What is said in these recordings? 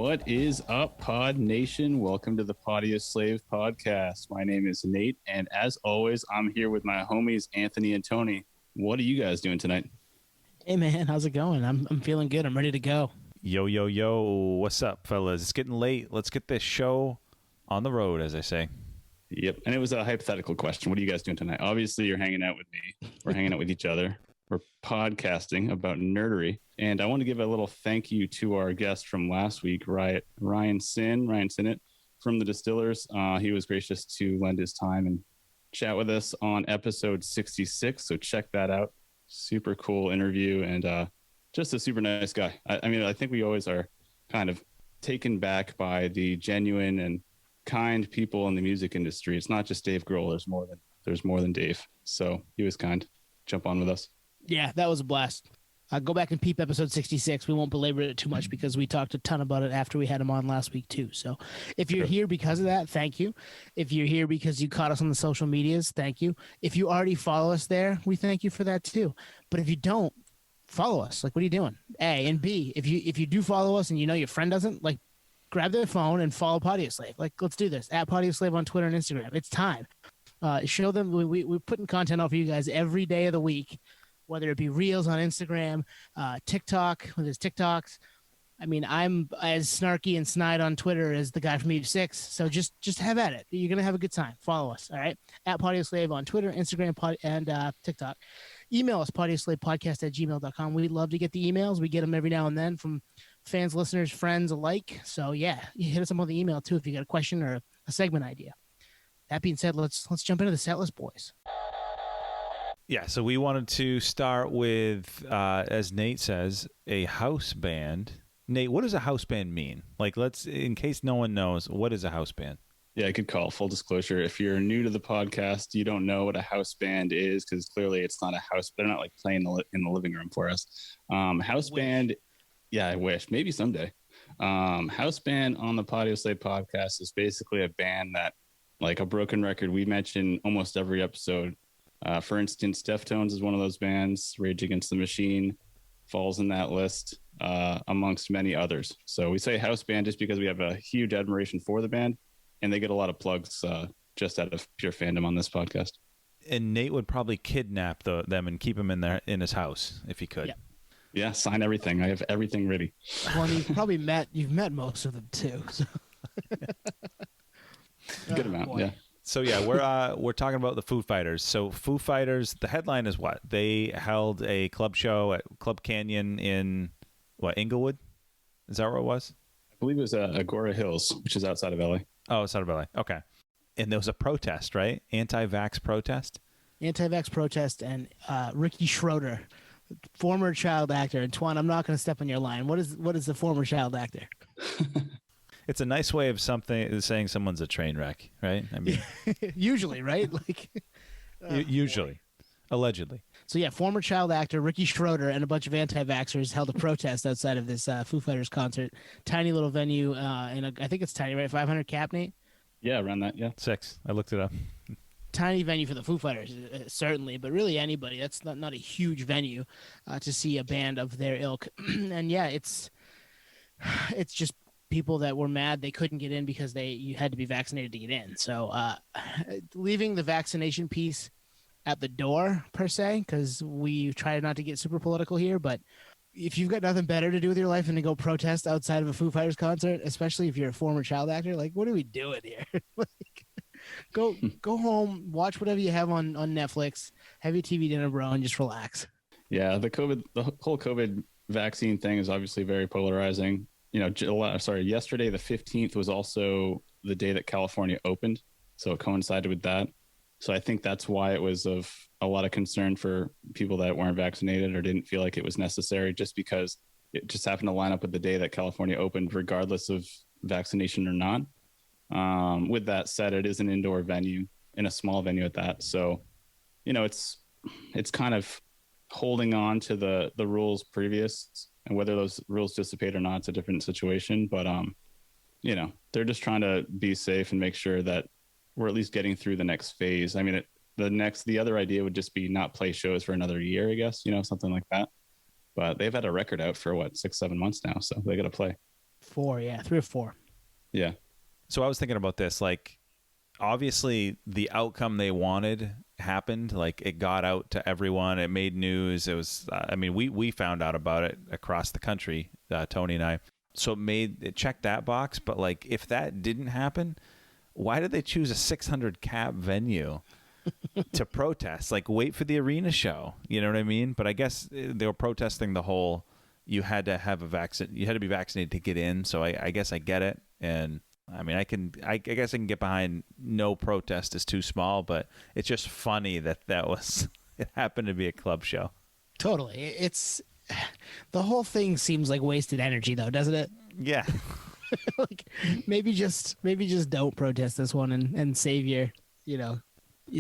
What is up, Pod Nation? Welcome to the Podia Slave podcast. My name is Nate, and as always, I'm here with my homies Anthony and Tony. What are you guys doing tonight? Hey man, how's it going? I'm feeling good. I'm ready to go. Yo, yo, yo. What's up, fellas? It's getting late. Let's get this show on the road, as I say. Yep, and it was a hypothetical question. What are you guys doing tonight? Obviously, you're hanging out with me. We're hanging out with each other. We're podcasting about nerdery. And I want to give a little thank you to our guest from last week, Ryan Sinnett from the Distillers. He was gracious to lend his time and chat with us on episode 66. So check that out. Super cool interview and just a super nice guy. I mean, I think we always are kind of taken back by the genuine and kind people in the music industry. It's not just Dave Grohl. There's more than Dave. So he was kind. Jump on with us. Yeah, that was a blast. Go back and peep episode 66. We won't belabor it too much because we talked a ton about it after we had him on last week too. So if you're here because of that, thank you. If you're here because you caught us on the social medias, thank you. If you already follow us there, we thank you for that too. But if you don't, follow us. Like, what are you doing? A, and B, if you do follow us and you know your friend doesn't, like, grab their phone and follow Podia Slave. Like, let's do this. At Podia Slave on Twitter and Instagram. It's time. Show them we're putting content out for you guys every day of the week, whether it be Reels on Instagram, TikTok, with his TikToks. I mean, I'm as snarky and snide on Twitter as the guy from Eve 6. So just have at it. You're going to have a good time. Follow us, all right? At Podia Slave on Twitter, Instagram, and TikTok. Email us, podiaslavepodcast@gmail.com. We'd love to get the emails. We get them every now and then from fans, listeners, friends alike. So, yeah, you hit us up on the email, too, if you got a question or a segment idea. That being said, let's jump into the set list, boys. Yeah, so we wanted to start with, as Nate says, a house band. Nate, what does a house band mean? Like, in case no one knows, what is a house band? Yeah, good call. Full disclosure. If you're new to the podcast, you don't know what a house band is because clearly it's not a house. They're not like playing in the living room for us. House band. Yeah, I wish. Maybe someday. House band on the Podia Slave podcast is basically a band that, like a broken record, we mention almost every episode. For instance, Deftones is one of those bands. Rage Against the Machine falls in that list, amongst many others. So we say house band just because we have a huge admiration for the band, and they get a lot of plugs just out of pure fandom on this podcast. And Nate would probably kidnap them and keep them in his house if he could. Yeah. Yeah, sign everything. I have everything ready. Well, you've met most of them too. So. Good amount, boy. yeah. So yeah, we're talking about the Foo Fighters. So Foo Fighters, the headline is what? They held a club show at Club Canyon in Inglewood? Is that where it was? I believe it was Agora Hills, which is outside of LA. Oh, it's out of LA. Okay. And there was a protest, right? Anti-vax protest? Anti-vax protest and Ricky Schroeder, former child actor. And Twan, I'm not going to step on your line. What is the former child actor? It's a nice way of saying someone's a train wreck, right? I mean, usually, right? Like, usually, allegedly. So yeah, former child actor Ricky Schroeder and a bunch of anti-vaxxers held a protest outside of this Foo Fighters concert. Tiny little venue, I think it's tiny, right? 500 cap, Nate? Yeah, around that, yeah. 6. I looked it up. Tiny venue for the Foo Fighters, certainly, but really anybody. That's not a huge venue to see a band of their ilk. And yeah, it's just people that were mad they couldn't get in because you had to be vaccinated to get in. So leaving the vaccination piece at the door per se, because we try not to get super political here, but if you've got nothing better to do with your life than to go protest outside of a Foo Fighters concert, especially if you're a former child actor, like, what are we doing here? Like, go home, watch whatever you have on Netflix, have your TV dinner, bro, and just relax. Yeah, the whole COVID vaccine thing is obviously very polarizing. You know, yesterday, the 15th, was also the day that California opened. So it coincided with that. So I think that's why it was of a lot of concern for people that weren't vaccinated or didn't feel like it was necessary, just because it just happened to line up with the day that California opened, regardless of vaccination or not. With that said, it is an indoor venue, in a small venue at that. So, you know, it's kind of holding on to the rules previous, and whether those rules dissipate or not, it's a different situation. But, you know, they're just trying to be safe and make sure that we're at least getting through the next phase. I mean, the other idea would just be not play shows for another year, I guess, you know, something like that. But they've had a record out for 6-7 months now, so they got to play. 3 or 4. Yeah. So I was thinking about this, like, obviously the outcome they wanted happened. Like, it got out to everyone. It made news. It was, I mean, we found out about it across the country, Tony and I. So it checked that box. But like, if that didn't happen, why did they choose a 600 cap venue to protest? Like, wait for the arena show. You know what I mean? But I guess they were protesting the whole, you had to have you had to be vaccinated to get in. So I guess I get it. And I mean, I guess I can get behind no protest is too small, but it's just funny that it happened to be a club show. Totally. It's the whole thing seems like wasted energy though, doesn't it? Yeah. Like maybe just don't protest this one and save you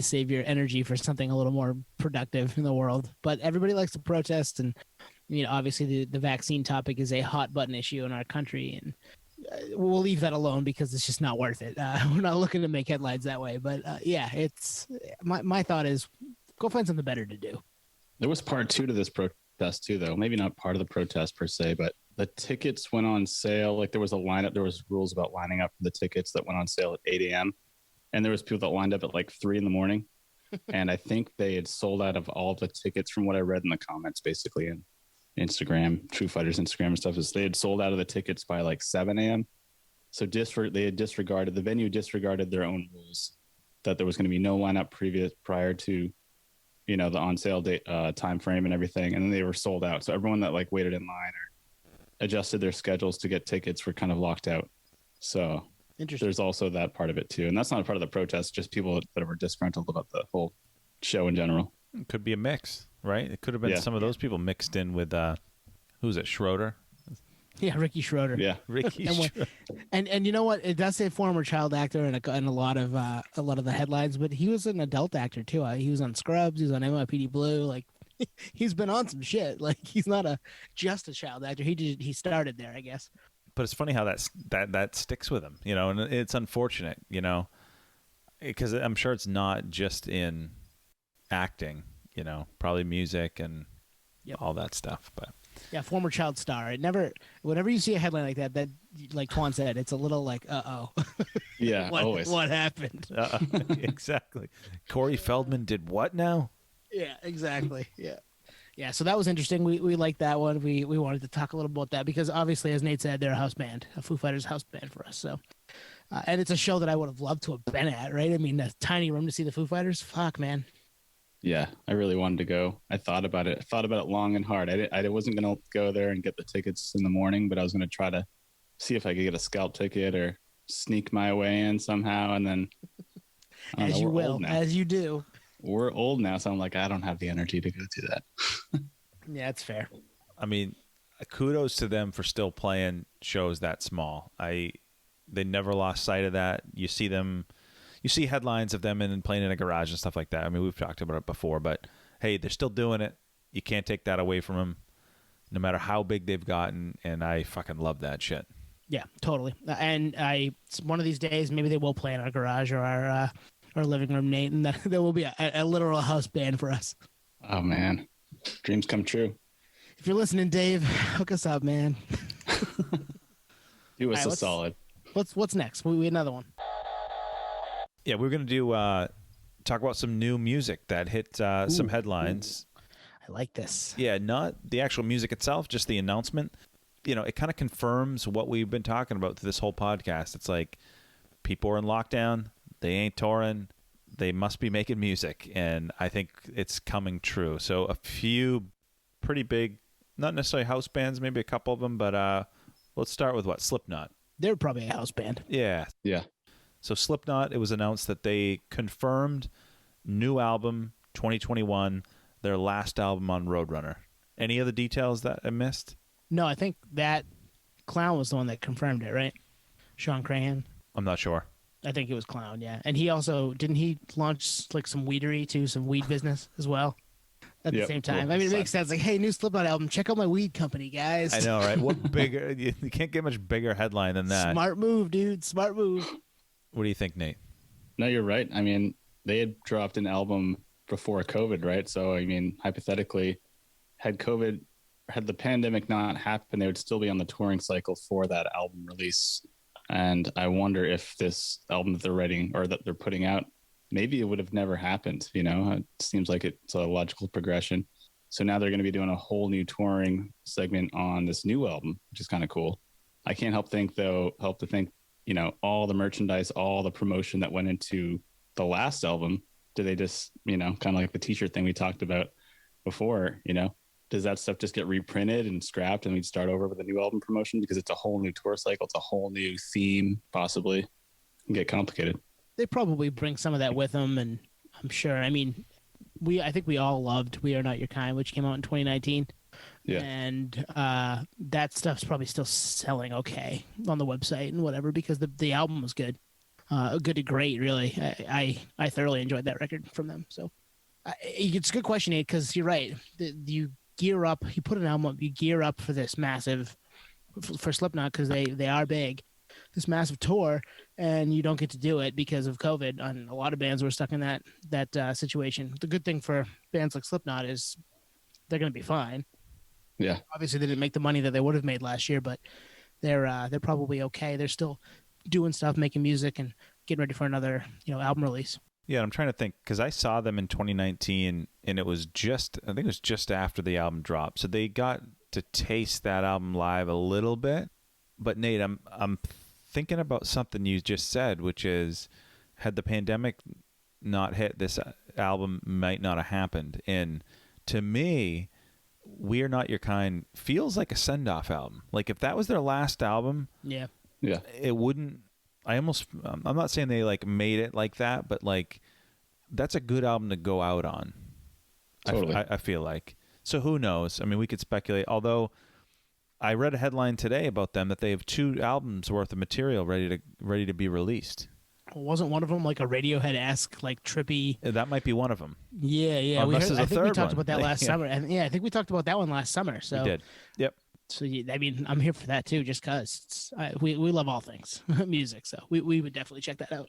save your energy for something a little more productive in the world. But everybody likes to protest, and obviously the vaccine topic is a hot button issue in our country, and we'll leave that alone because it's just not worth it. We're not looking to make headlines that way. But yeah, it's my thought is go find something better to do. There was part 2 to this protest too, though. Maybe not part of the protest per se, but the tickets went on sale. Like there was a lineup. There was rules about lining up for the tickets that went on sale at 8 a.m. And there was people that lined up at like 3 a.m. And I think they had sold out of all the tickets from what I read in the comments, basically, in Instagram, Foo Fighters Instagram and stuff, is they had sold out of the tickets by like 7 a.m. So they had disregarded, the venue disregarded their own rules that there was going to be no lineup prior to, the on sale date, time frame and everything. And then they were sold out. So everyone that like waited in line or adjusted their schedules to get tickets were kind of locked out. So there's also that part of it too. And that's not a part of the protest, just people that were disgruntled about the whole show in general. It could be a mix, right? It could have been some of those people mixed in with, who's it, Schroeder? Yeah, Ricky Schroeder. Yeah, Ricky Schroeder. And you know what? It does say former child actor in a lot of the headlines, but he was an adult actor too. He was on Scrubs. He was on NYPD Blue. Like he's been on some shit. Like he's not just a child actor. He started there, I guess. But it's funny how that sticks with him, and it's unfortunate, because I'm sure it's not just in acting, probably music and all that stuff. But yeah, former child star. Whenever you see a headline like that like Twan said, it's a little like, yeah, always. What happened? Exactly. Corey Feldman did what now? Yeah, exactly. Yeah. Yeah, so that was interesting. We liked that one. We wanted to talk a little about that because obviously, as Nate said, they're a house band, a Foo Fighters house band for us. So, and it's a show that I would have loved to have been at, right? I mean, a tiny room to see the Foo Fighters. Fuck, man. Yeah, I really wanted to go. I thought about it. Long and hard. I wasn't going to go there and get the tickets in the morning, but I was going to try to see if I could get a scalp ticket or sneak my way in somehow. And then, as you do. We're old now, so I'm like, I don't have the energy to go do that. Yeah, it's fair. I mean, kudos to them for still playing shows that small. They never lost sight of that. You see headlines of them and playing in a garage and stuff like that. I mean, we've talked about it before, but hey, they're still doing it. You can't take that away from them, no matter how big they've gotten. And I fucking love that shit. Yeah, totally. And one of these days, maybe they will play in our garage or our living room, Nate, and there will be a literal house band for us. Oh man, dreams come true. If you're listening, Dave, hook us up, man. Do us a solid. What's next? We another one. Yeah, we're gonna do talk about some new music that hit some headlines. I like this. Yeah, not the actual music itself, just the announcement. It kind of confirms what we've been talking about through this whole podcast. It's like people are in lockdown. They ain't touring. They must be making music. And I think it's coming true. So a few pretty big, not necessarily house bands, maybe a couple of them, but let's start with Slipknot. They're probably a house band. Yeah. Yeah. So Slipknot, it was announced that they confirmed new album 2021, their last album on Roadrunner. Any other details that I missed? No, I think that Clown was the one that confirmed it, right? Sean Crahan. I'm not sure. I think it was Clown, yeah. And he also, didn't he launch like some weedery too, some weed business as well at the same time? I mean, it makes sense. Like, hey, new Slipknot album, check out my weed company, guys. I know, right? What bigger, you can't get much bigger headline than that. Smart move, dude. Smart move. What do you think, Nate? No, you're right. I mean, they had dropped an album before COVID, right? So, I mean, hypothetically, had COVID had the pandemic not happened, they would still be on the touring cycle for that album release. And I wonder if this album that they're writing or that they're putting out, maybe it would have never happened. It seems like it's a logical progression. So now they're going to be doing a whole new touring segment on this new album, which is kind of cool. I can't help to think, all the merchandise, all the promotion that went into the last album, do they just, kind of like the t-shirt thing we talked about before, does that stuff just get reprinted and scrapped and we'd start over with a new album promotion because it's a whole new tour cycle, it's a whole new theme, possibly? It can get complicated. They probably bring some of that with them, and I'm sure. I mean, I think we all loved "We Are Not Your Kind," which came out in 2019. Yeah, and that stuff's probably still selling okay on the website and whatever because the album was good, good to great. Really, I thoroughly enjoyed that record from them. So it's a good question, Nate, because you're right. You gear up, you put an album up, you gear up for this massive for Slipknot because they are big. This massive tour, and you don't get to do it because of COVID. And a lot of bands were stuck in that situation. The good thing for bands like Slipknot is they're going to be fine. Yeah. Obviously, they didn't make the money that they would have made last year, but they're probably okay. They're still doing stuff, making music, and getting ready for another album release. Yeah, I'm trying to think because I saw them in 2019, and I think it was just after the album dropped, so they got to taste that album live a little bit. But Nate, I'm thinking about something you just said, which is, had the pandemic not hit, this album might not have happened. And to me, "We Are Not Your Kind" feels like a send-off album. Like if that was their last album, yeah, it wouldn't. I'm not saying they like made it like that, but like that's a good album to go out on. Totally. I feel like. So who knows? I mean, we could speculate. Although I read a headline today about them that they have 2 albums worth of material ready to be released. Wasn't one of them like a Radiohead-esque, like trippy? That might be one of them. Yeah. I think we talked about that last summer. And I think we talked about that one last summer. So we did. Yep. So I mean, I'm here for that too, just because we love all things music. So we would definitely check that out.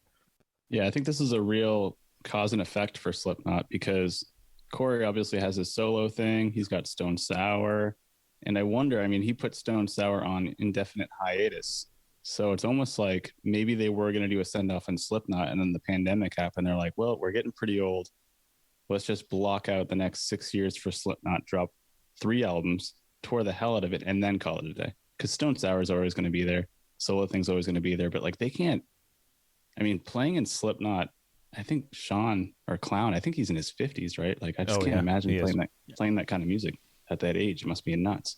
Yeah, I think this is a real cause and effect for Slipknot because Corey obviously has his solo thing. He's got Stone Sour. And I wonder, I mean, he put Stone Sour on indefinite hiatus. So it's almost like maybe they were going to do a send-off in Slipknot, and then the pandemic happened. They're like, well, we're getting pretty old. Let's just block out the next 6 years for Slipknot, drop 3 albums, tour the hell out of it, and then call it a day. Because Stone Sour is always going to be there. Solo thing's always going to be there. But like they can't, I mean, playing in Slipknot, I think Sean or Clown, I think he's in his 50s, right? Like I just can't imagine playing that kind of music at that age. It must be nuts.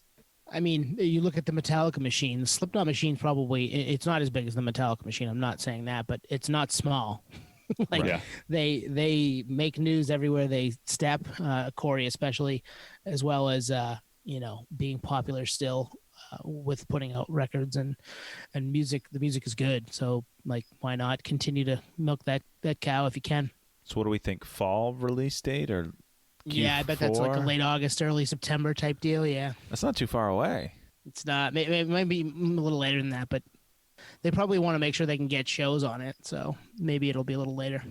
I mean, you look at the Metallica machine. The Slipknot machine probably it's not as big as the Metallica machine. I'm not saying that, but it's not small. They make news everywhere they step. Corey especially, as well as being popular still with putting out records and music. The music is good, so like why not continue to milk that cow if you can. So what do we think? Fall release date or? Q4? Yeah, I bet that's like a late August, early September type deal. Yeah, that's not too far away. It's not. It might be a little later than that, but they probably want to make sure they can get shows on it. So maybe it'll be a little later.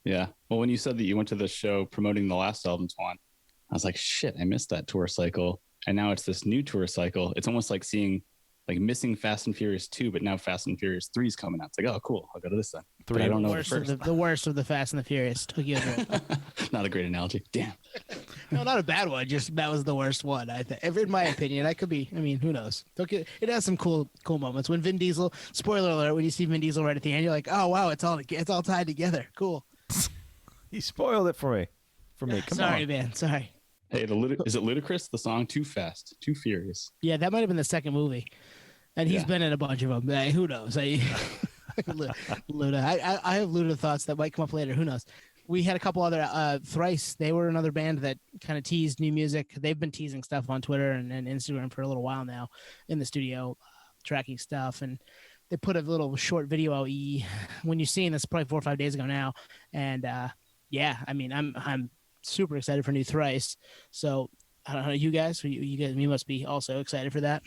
Yeah. Well, when you said that you went to the show promoting the last album, Twan, I was like, shit, I missed that tour cycle. And now it's this new tour cycle. It's almost like missing Fast and Furious 2, but now Fast and Furious 3 is coming out. It's like, oh, cool. I'll go to this then. 3. I don't know the worst of the Fast and the Furious. Not a great analogy. Damn. No, not a bad one. Just that was the worst one. I think, in my opinion, I could be. I mean, who knows? It has some cool moments. When Vin Diesel, spoiler alert, when you see Vin Diesel right at the end, you're like, oh wow, it's all tied together. Cool. He spoiled it for me. Come on. Sorry, man. Sorry. Hey, is it Ludacris? The song "Too Fast, Too Furious"? Yeah, that might have been the second movie, and he's been in a bunch of them. Who knows? Luda. I have Luda thoughts that might come up later. Who knows? We had a couple other Thrice. They were another band that kind of teased new music. They've been teasing stuff on Twitter and Instagram for a little while now in the studio, tracking stuff. And they put a little short video out. When you're seeing this, probably 4 or 5 days ago now. And I mean, I'm super excited for new Thrice. So I don't know, you guys. You must be also excited for that.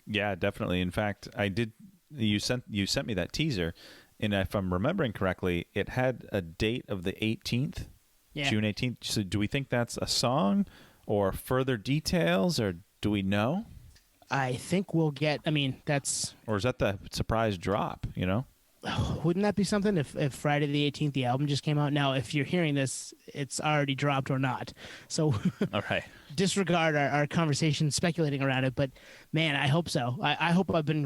Yeah, definitely. In fact, I did. You sent me that teaser. And if I'm remembering correctly, it had a date of the 18th, June 18th. So do we think that's a song or further details, or Do we know? I think we'll get. I mean, that's Or is that the surprise drop, you know? wouldn't that be something if Friday the 18th the album just came out? Now, if you're hearing this, it's already dropped or not. So All right. disregard our conversation speculating around it. But man, I hope so. I hope I've been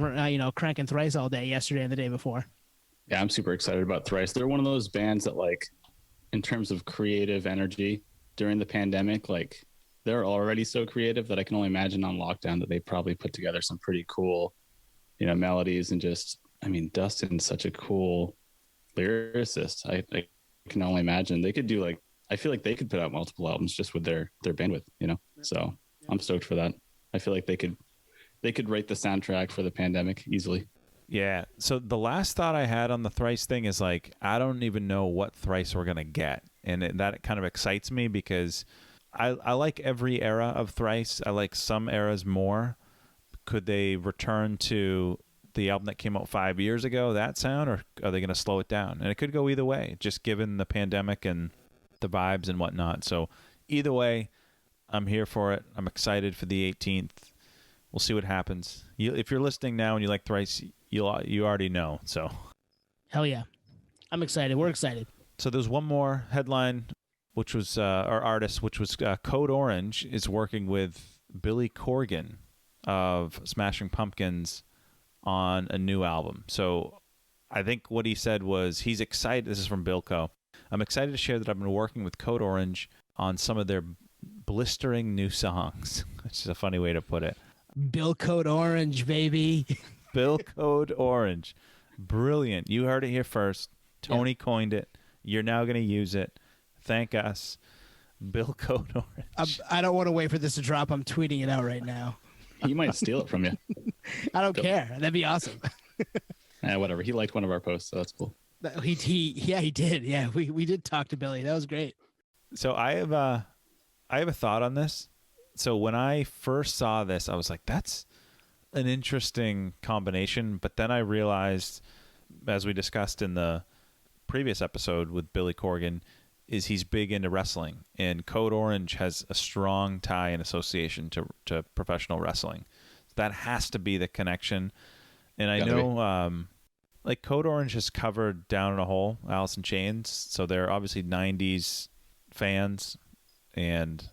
cranking Thrice all day yesterday and the day before. Yeah, I'm super excited about Thrice. They're one of those bands that, like, in terms of creative energy during the pandemic, like, they're already so creative that I can only imagine on lockdown that they probably put together some pretty cool, melodies. And just, I mean, Dustin's such a cool lyricist. I can only imagine they could do, like, I feel like they could put out multiple albums just with their bandwidth, So I'm stoked for that. I feel like they could write the soundtrack for the pandemic easily. Yeah. So the last thought I had on the Thrice thing is, like, I don't even know what Thrice we're going to get. And that kind of excites me because I like every era of Thrice. I like some eras more. Could they return to the album that came out 5 years ago, that sound, or are they going to slow it down? And it could go either way, just given the pandemic and the vibes and whatnot. So either way, I'm here for it. I'm excited for the 18th. We'll see what happens. If you're listening now and you like Thrice, you already know. So Hell yeah, I'm excited. We're excited. So there's one more headline, which was our artist, which was Code Orange is working with Billy Corgan of Smashing Pumpkins on a new album. So I think what he said was he's excited. This is from Bilko. I'm excited to share that I've been working with Code Orange on some of their blistering new songs, which is a funny way to put it. Bill Code Orange, baby. Bill Code Orange. Brilliant. You heard it here first. Tony coined it. You're now going to use it. Thank us. Bill Code Orange. I don't want to wait for this to drop. I'm tweeting it out right now. He might steal it from you. I don't care. That'd be awesome. Whatever. He liked one of our posts, so that's cool. He did. Yeah, we did talk to Billy. That was great. So I have a thought on this. So when I first saw this, I was like, that's an interesting combination. But then I realized, as we discussed in the previous episode with Billy Corgan, is he's big into wrestling, and Code Orange has a strong tie and association to professional wrestling. That has to be the connection. And I know like Code Orange has covered Down in a Hole, Alice in Chains, so they're obviously 90s fans, and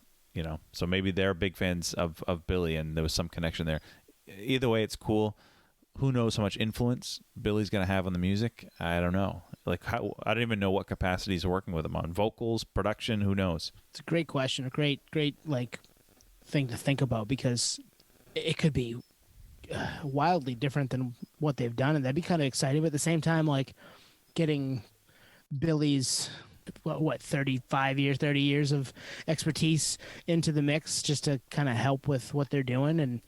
so maybe they're big fans of Billy, and there was some connection there. Either way, it's cool. Who knows how much influence Billy's going to have on the music? I don't know. I don't even know what capacity he's working with him on. Vocals, production, who knows? It's a great question. A great thing to think about, because it could be wildly different than what they've done, and that'd be kind of exciting. But at the same time, like, getting Billy's 30 years of expertise into the mix just to kind of help with what they're doing, and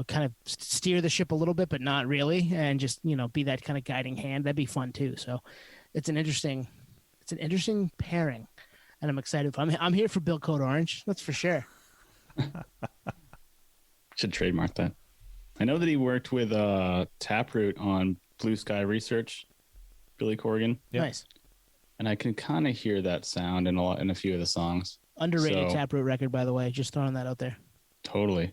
kind of steer the ship a little bit, but not really, and just be that kind of guiding hand. That'd be fun too. So it's an interesting pairing, and I'm excited. I'm here for Bill Code Orange. That's for sure. Should trademark that. I know that he worked with Taproot on Blue Sky Research, Billy Corgan. Yep. Nice. And I can kind of hear that sound in a few of the songs. Underrated Taproot record, by the way. Just throwing that out there. Totally.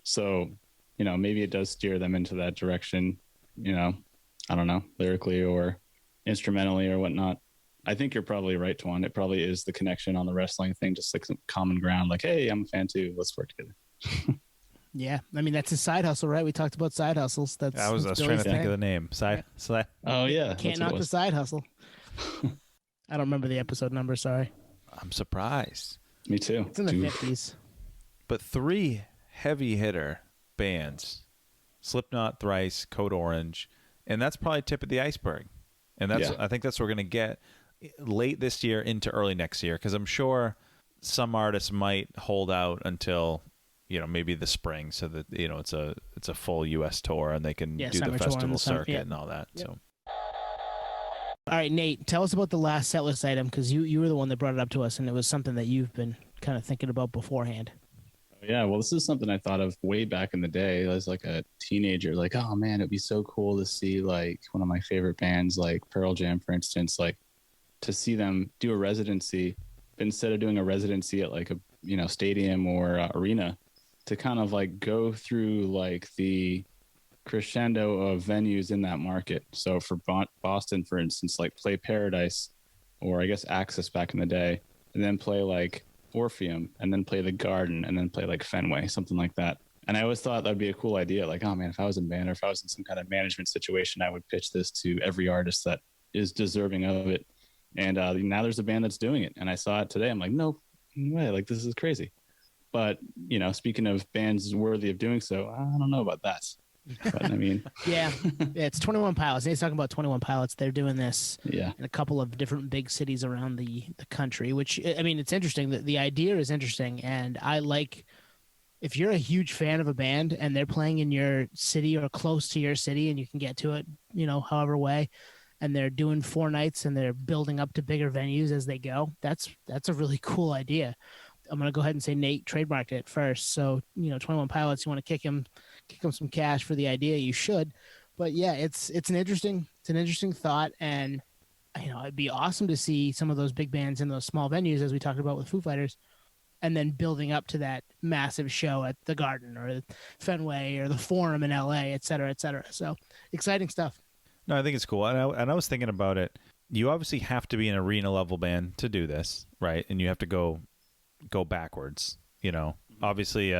So, maybe it does steer them into that direction, I don't know, lyrically or instrumentally or whatnot. I think you're probably right, Twan. It probably is the connection on the wrestling thing, just like some common ground, like, hey, I'm a fan too. Let's work together. Yeah. I mean, that's his side hustle, right? We talked about side hustles. I was trying to think of the name. Oh, yeah. Can't knock the side hustle. I don't remember the episode number. Sorry. I'm surprised. Me too. It's in the 50s. But 3 heavy hitter bands: Slipknot, Thrice, Code Orange, and that's probably tip of the iceberg. And I think that's what we're going to get late this year into early next year, because I'm sure some artists might hold out until maybe the spring, so that it's a full U.S. tour and they can do the festival circuit and all that. Yep. So. All right, Nate, tell us about the last setlist item, because you were the one that brought it up to us, and it was something that you've been kind of thinking about beforehand. Yeah, well, this is something I thought of way back in the day. I was like a teenager, like, oh man, it'd be so cool to see like one of my favorite bands, like Pearl Jam, for instance, like to see them do a residency, but instead of doing a residency at like a stadium or arena, to kind of like go through like the crescendo of venues in that market. So for Boston, for instance, like play Paradise, or I guess Axis back in the day, and then play like Orpheum, and then play the Garden, and then play like Fenway, something like that. And I always thought that'd be a cool idea. Like, oh man, if I was in band or if I was in some kind of management situation, I would pitch this to every artist that is deserving of it. And now there's a band that's doing it. And I saw it today. I'm like, no way, like this is crazy. But, you know, speaking of bands worthy of doing so, I don't know about that. But I mean, yeah, it's 21 Pilots. He's talking about 21 Pilots. They're doing this yeah, in a couple of different big cities around the country, which, I mean, it's interesting. The idea is interesting. And I like, if you're a huge fan of a band and they're playing in your city or close to your city and you can get to it, you know, however way, and they're doing 4 nights and they're building up to bigger venues as they go, that's a really cool idea. I'm going to go ahead and say Nate trademarked it first. So, you know, 21 Pilots, you want to kick him some cash for the idea, you should. But yeah, it's an interesting thought. And, you know, it'd be awesome to see some of those big bands in those small venues, as we talked about with Foo Fighters, and then building up to that massive show at the Garden or Fenway or the Forum in LA, et cetera, et cetera. So exciting stuff. No, I think it's cool. And I was thinking about it. You obviously have to be an arena level band to do this, right? And you have to go backwards, you know. Obviously,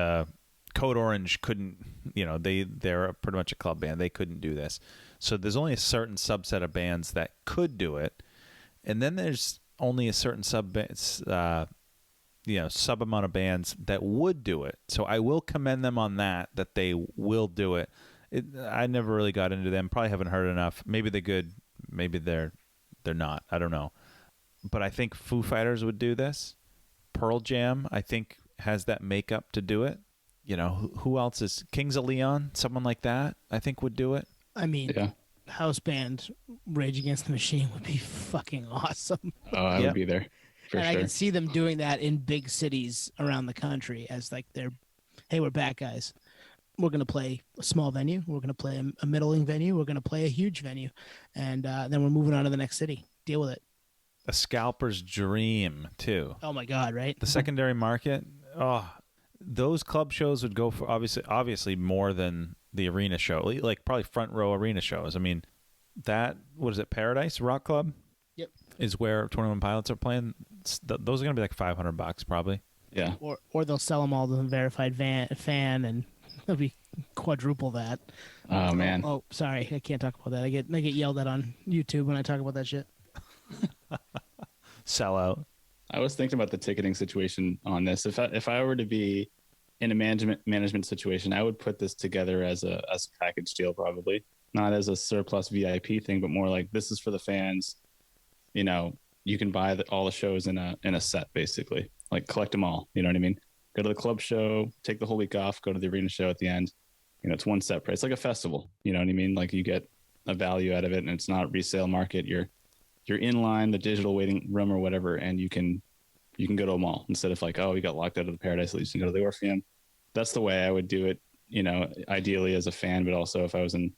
Code Orange couldn't, you know, they're pretty much a club band. They couldn't do this. So there's only a certain subset of bands that could do it. And then there's only a certain sub amount of bands that would do it. So I will commend them on that they will do it. I never really got into them. Probably haven't heard enough. Maybe they're good. Maybe they're not. I don't know. But I think Foo Fighters would do this. Pearl Jam, I think, has that makeup to do it. You know, who else is Kings of Leon? Someone like that, I think, would do it. I mean, yeah. House band Rage Against the Machine would be fucking awesome. Oh, I would be there. For and sure. I can see them doing that in big cities around the country as like hey, we're back, guys. We're going to play a small venue. We're going to play a middling venue. We're going to play a huge venue. And then we're moving on to the next city. Deal with it. A scalper's dream, too. Oh, my God, right? The secondary market. Oh, those club shows would go for obviously more than the arena show. Like probably front row arena shows. I mean, what is it, Paradise Rock Club? Yep. Is where 21 Pilots are playing. Those are going to be like $500 probably. Yeah. Or they'll sell them all to the verified fan and it'll be quadruple that. Oh man. Oh, sorry, I can't talk about that. I get yelled at on YouTube when I talk about that shit. Sell out. I was thinking about the ticketing situation on this. If I were to be in a management situation, I would put this together as a package deal, probably not as a surplus VIP thing, but more like this is for the fans. You know, you can buy all the shows in a set, basically, like collect them all. You know what I mean? Go to the club show, take the whole week off, go to the arena show at the end. You know, it's one set price, like a festival. You know what I mean? Like you get a value out of it, and it's not resale market. You're in line, the digital waiting room or whatever, and you can go to them all instead of like, oh, we got locked out of the Paradise, at least you can go to the Orpheum. That's the way I would do it. You know, ideally as a fan, but also if I was in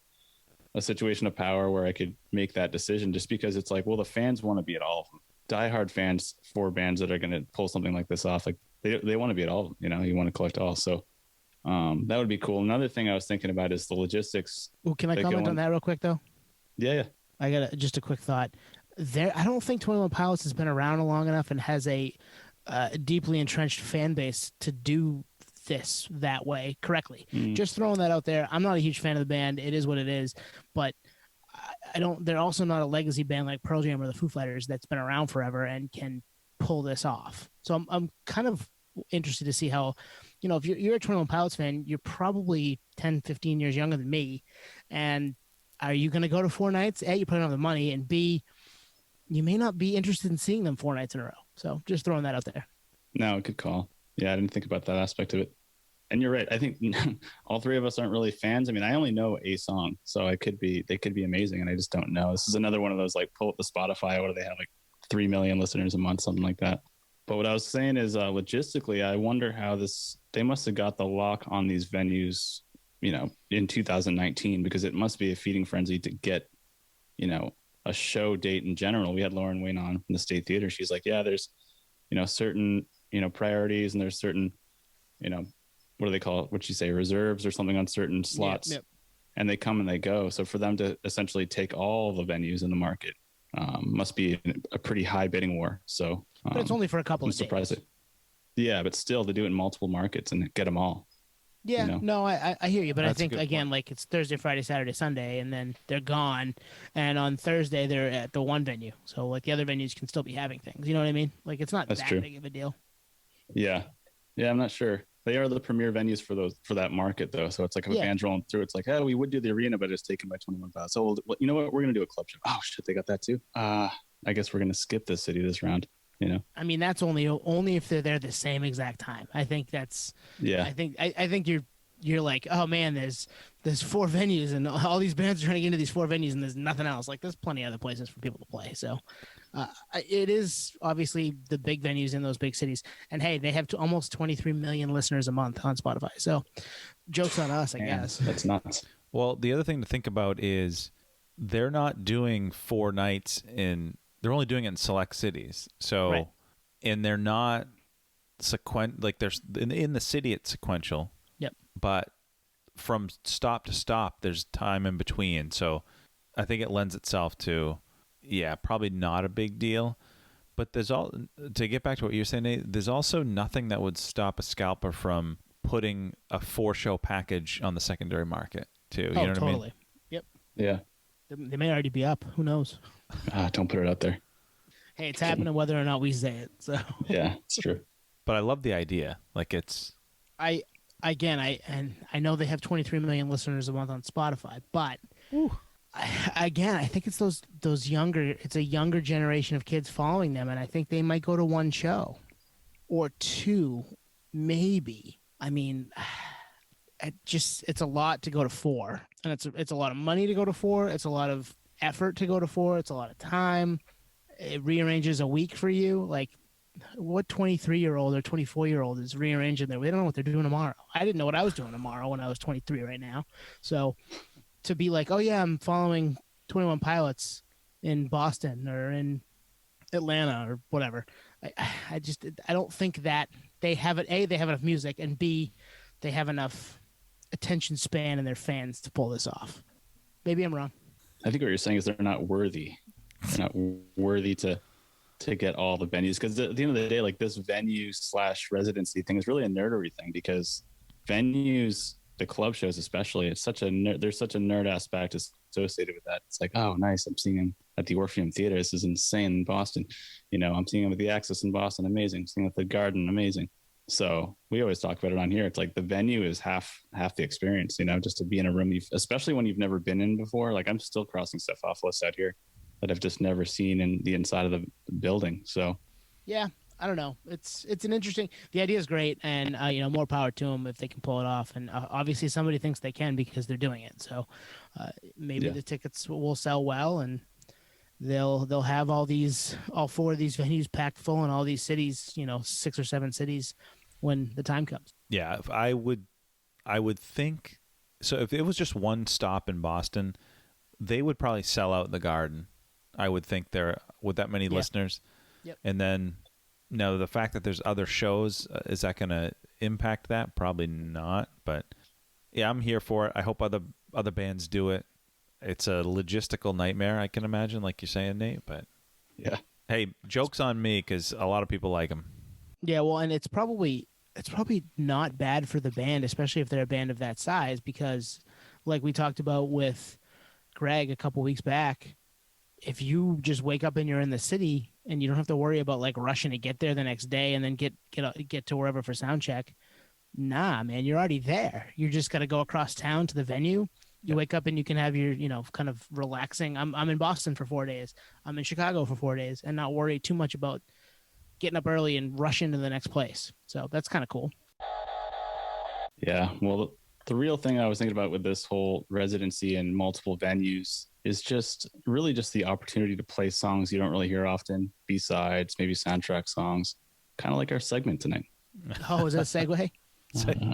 a situation of power where I could make that decision, just because it's like, well, the fans want to be at all of them. Diehard fans for bands that are going to pull something like this off, like they want to be at all of them. You know, you want to collect all. So that would be cool. Another thing I was thinking about is the logistics. Well, can I comment on that real quick though? Yeah. I got just a quick thought. I don't think 21 Pilots has been around long enough and has a deeply entrenched fan base to do this that way correctly. Just throwing that out there. I'm not a huge fan of the band. It is what it is, but they're also not a legacy band like Pearl Jam or the Foo Fighters that's been around forever and can pull this off. So I'm kind of interested to see how, you know, if you're a 21 Pilots fan, you're probably 10, 15 years younger than me. And are you going to go to 4 nights? A, you put on the money, and B, you may not be interested in seeing them 4 nights in a row. So just throwing that out there. No, good call. Yeah, I didn't think about that aspect of it. And you're right. I think all three of us aren't really fans. I mean, I only know a song, so they could be amazing, and I just don't know. This is another one of those, like, pull up the Spotify. What do they have, like 3 million listeners a month, something like that. But what I was saying is logistically, I wonder how they must have got the lock on these venues, you know, in 2019, because it must be a feeding frenzy to get, you know, a show date in general. We had Lauren Wayne on from the State Theater. She's like, yeah, there's, you know, certain, you know, priorities, and there's certain, you know, what do they call it? What you say, reserves or something on certain slots. Yep. And they come and they go. So for them to essentially take all the venues in the market must be a pretty high bidding war. So, but it's only for a couple I'm of surprised days. Yeah, but still, they do it in multiple markets and get them all. Yeah, you know? no, I hear you, but That's I a think good again, point. like it's Thursday, Friday, Saturday, Sunday, and then they're gone, and on Thursday they're at the one venue, so like the other venues can still be having things. You know what I mean? Like it's not That's that true. big of a deal. Yeah, I'm not sure. They are the premier venues for that market though. So it's like if a band's rolling through, it's like, oh, we would do the arena, but it's taken by 21,000. So you know what? We're gonna do a club show. Oh shit, they got that too. I guess we're gonna skip this city this round. I mean, that's only if they're there the same exact time. I think that's. Yeah. I think you're like, oh man, there's 4 venues and all these bands are trying to get into these 4 venues and there's nothing else. Like there's plenty of other places for people to play. So it is obviously the big venues in those big cities. And hey, they have almost 23 million listeners a month on Spotify. So joke's on us, I guess. That's nuts. Well, the other thing to think about is they're not doing 4 nights they're only doing it in select cities. So, Right. And they're not like there's in the city it's sequential. Yep. But from stop to stop, there's time in between. So I think it lends itself to, probably not a big deal. But to get back to what you're saying, Nate, there's also nothing that would stop a scalper from putting a 4-show package on the secondary market too. You know what totally. I mean? Yep. Yeah. They may already be up. Who knows? Don't put it out there. Hey, it's happening whether or not we say it. So Yeah, it's true. But I love the idea. Like I know they have 23 million listeners a month on Spotify, but I think it's those younger. It's a younger generation of kids following them, and I think they might go to 1 show or 2, maybe. I mean, it's a lot to go to 4, and it's a lot of money to go to 4. It's a lot of effort to go to 4. It's a lot of time. It rearranges a week for you. Like, what 23-year-old or 24-year-old is rearranging their? They don't know what they're doing tomorrow. I didn't know what I was doing tomorrow when I was 23 right now. So to be like, oh yeah, I'm following 21 Pilots in Boston or in Atlanta or whatever. I don't think that they have it. A, they have enough music, and B, they have enough attention span in their fans to pull this off. Maybe I'm wrong. I think what you're saying is they're not worthy. They're not worthy to get all the venues, because at the end of the day, like this venue/residency thing is really a nerdery thing, because venues, the club shows especially, it's such a there's such a nerd aspect associated with that. It's like, oh nice, I'm seeing him at the Orpheum Theater, this is insane in Boston. I'm seeing him at the Axis in Boston, amazing. I'm seeing him at the Garden, amazing. So we always talk about it on here. It's like the venue is half the experience, just to be in a room, especially when you've never been in before. Like I'm still crossing stuff off lists out here that I've just never seen in the inside of the building. So yeah, I don't know. It's an interesting. The idea is great, and more power to them if they can pull it off. And obviously, somebody thinks they can because they're doing it. So maybe the tickets will sell well, and they'll have all 4 of these venues packed full in all these cities. 6 or 7 cities when the time comes. Yeah, I would think so. If it was just 1 stop in Boston, they would probably sell out the Garden. I would think there with that many listeners. Yep. And then, no, the fact that there's other shows, is that going to impact that? Probably not. But yeah, I'm here for it. I hope other bands do it. It's a logistical nightmare, I can imagine, like you're saying, Nate. But yeah, hey, joke's on me because a lot of people like them. Yeah, well, and it's probably not bad for the band, especially if they're a band of that size, because like we talked about with Greg a couple weeks back, if you just wake up and you're in the city and you don't have to worry about like rushing to get there the next day and then get to wherever for sound check, nah, man, you're already there. You just got to go across town to the venue. You wake up and you can have your, kind of relaxing. I'm in Boston for 4 days. I'm in Chicago for 4 days, and not worry too much about getting up early and rushing to the next place. So that's kind of cool. Yeah. Well, the real thing I was thinking about with this whole residency and multiple venues is just really just the opportunity to play songs you don't really hear often, B-sides, maybe soundtrack songs, kind of like our segment tonight. Oh, is that a segue?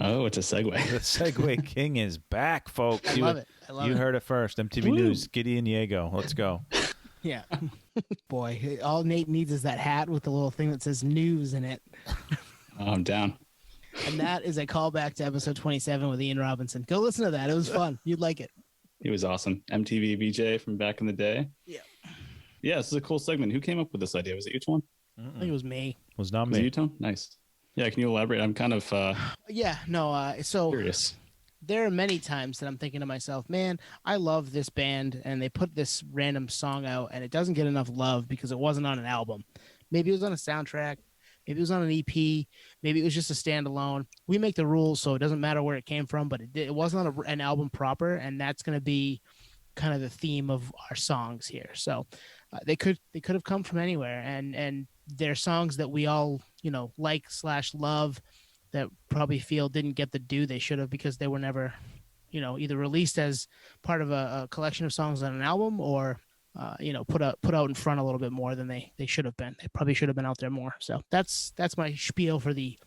Oh, it's a segue. The Segway King is back, folks. I love it. You heard it first. MTV News, Giddy and Diego. Let's go. Yeah. Boy, all Nate needs is that hat with the little thing that says news in it. Oh, I'm down. And that is a callback to episode 27 with Ian Robinson. Go listen to that. It was fun. You'd like it. He was awesome. MTV VJ from back in the day. Yeah. Yeah, this is a cool segment. Who came up with this idea? Was it you, Tone? I think it was me. Was not Was it me. you, Tone? Nice. Yeah, can you elaborate? I'm kind of So curious. there are many times that I'm thinking to myself, man, I love this band and they put this random song out and it doesn't get enough love because it wasn't on an album. Maybe it was on a soundtrack. Maybe it was on an EP. Maybe it was just a standalone. We make the rules, so it doesn't matter where it came from, but it wasn't on an album proper, and that's going to be kind of the theme of our songs here. So they could have come from anywhere, and they're songs that we all like / love that probably feel didn't get the due they should have because they were never either released as part of a collection of songs on an album or put out in front a little bit more than they should have been. They probably should have been out there more. So that's my spiel for the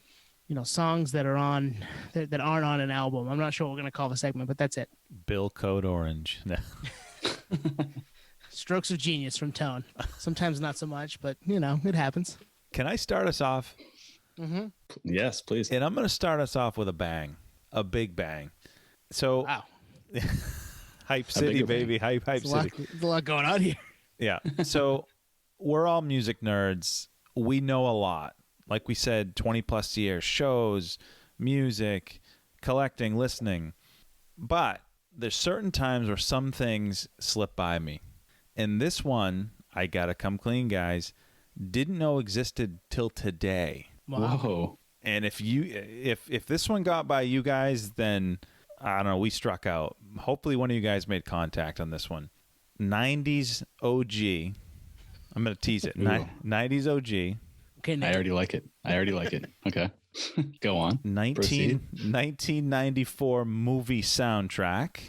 songs that are on that aren't on an album. I'm not sure what we're gonna call the segment, but that's it. Bill Code Orange. Strokes of genius from Tone. Sometimes not so much, but it happens. Can I start us off? Mm-hmm. Yes, please. And I'm going to start us off with a bang, a big bang. So, Wow, Hype City, baby, hype there's City. there's a lot going on here. Yeah. So we're all music nerds. We know a lot. Like we said, 20 plus years, shows, music, collecting, listening. But there's certain times where some things slip by me. And this one, I got to come clean, guys, didn't know existed till today. Wow. Whoa. And if this one got by you guys, then I don't know, we struck out. Hopefully one of you guys made contact on this one. 90s OG. I'm going to tease it. 90s OG. Okay, I already like it. Okay. Go on. 1994 movie soundtrack.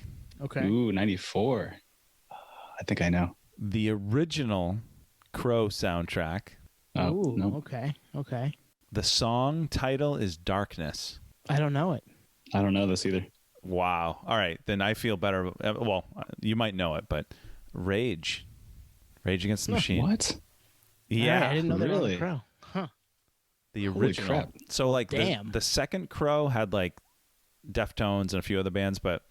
Okay. Ooh, 94. I think I know. The original Crow soundtrack. Oh, Ooh, no. Okay. The song title is Darkness. I don't know it. I don't know this either. Wow. All right. Then I feel better. Well, you might know it, but Rage Against the Machine. What? Yeah. All right, I didn't know they were on really? the Crow. Huh. The Holy original. crap. So like Damn. the second Crow had like Deftones and a few other bands, but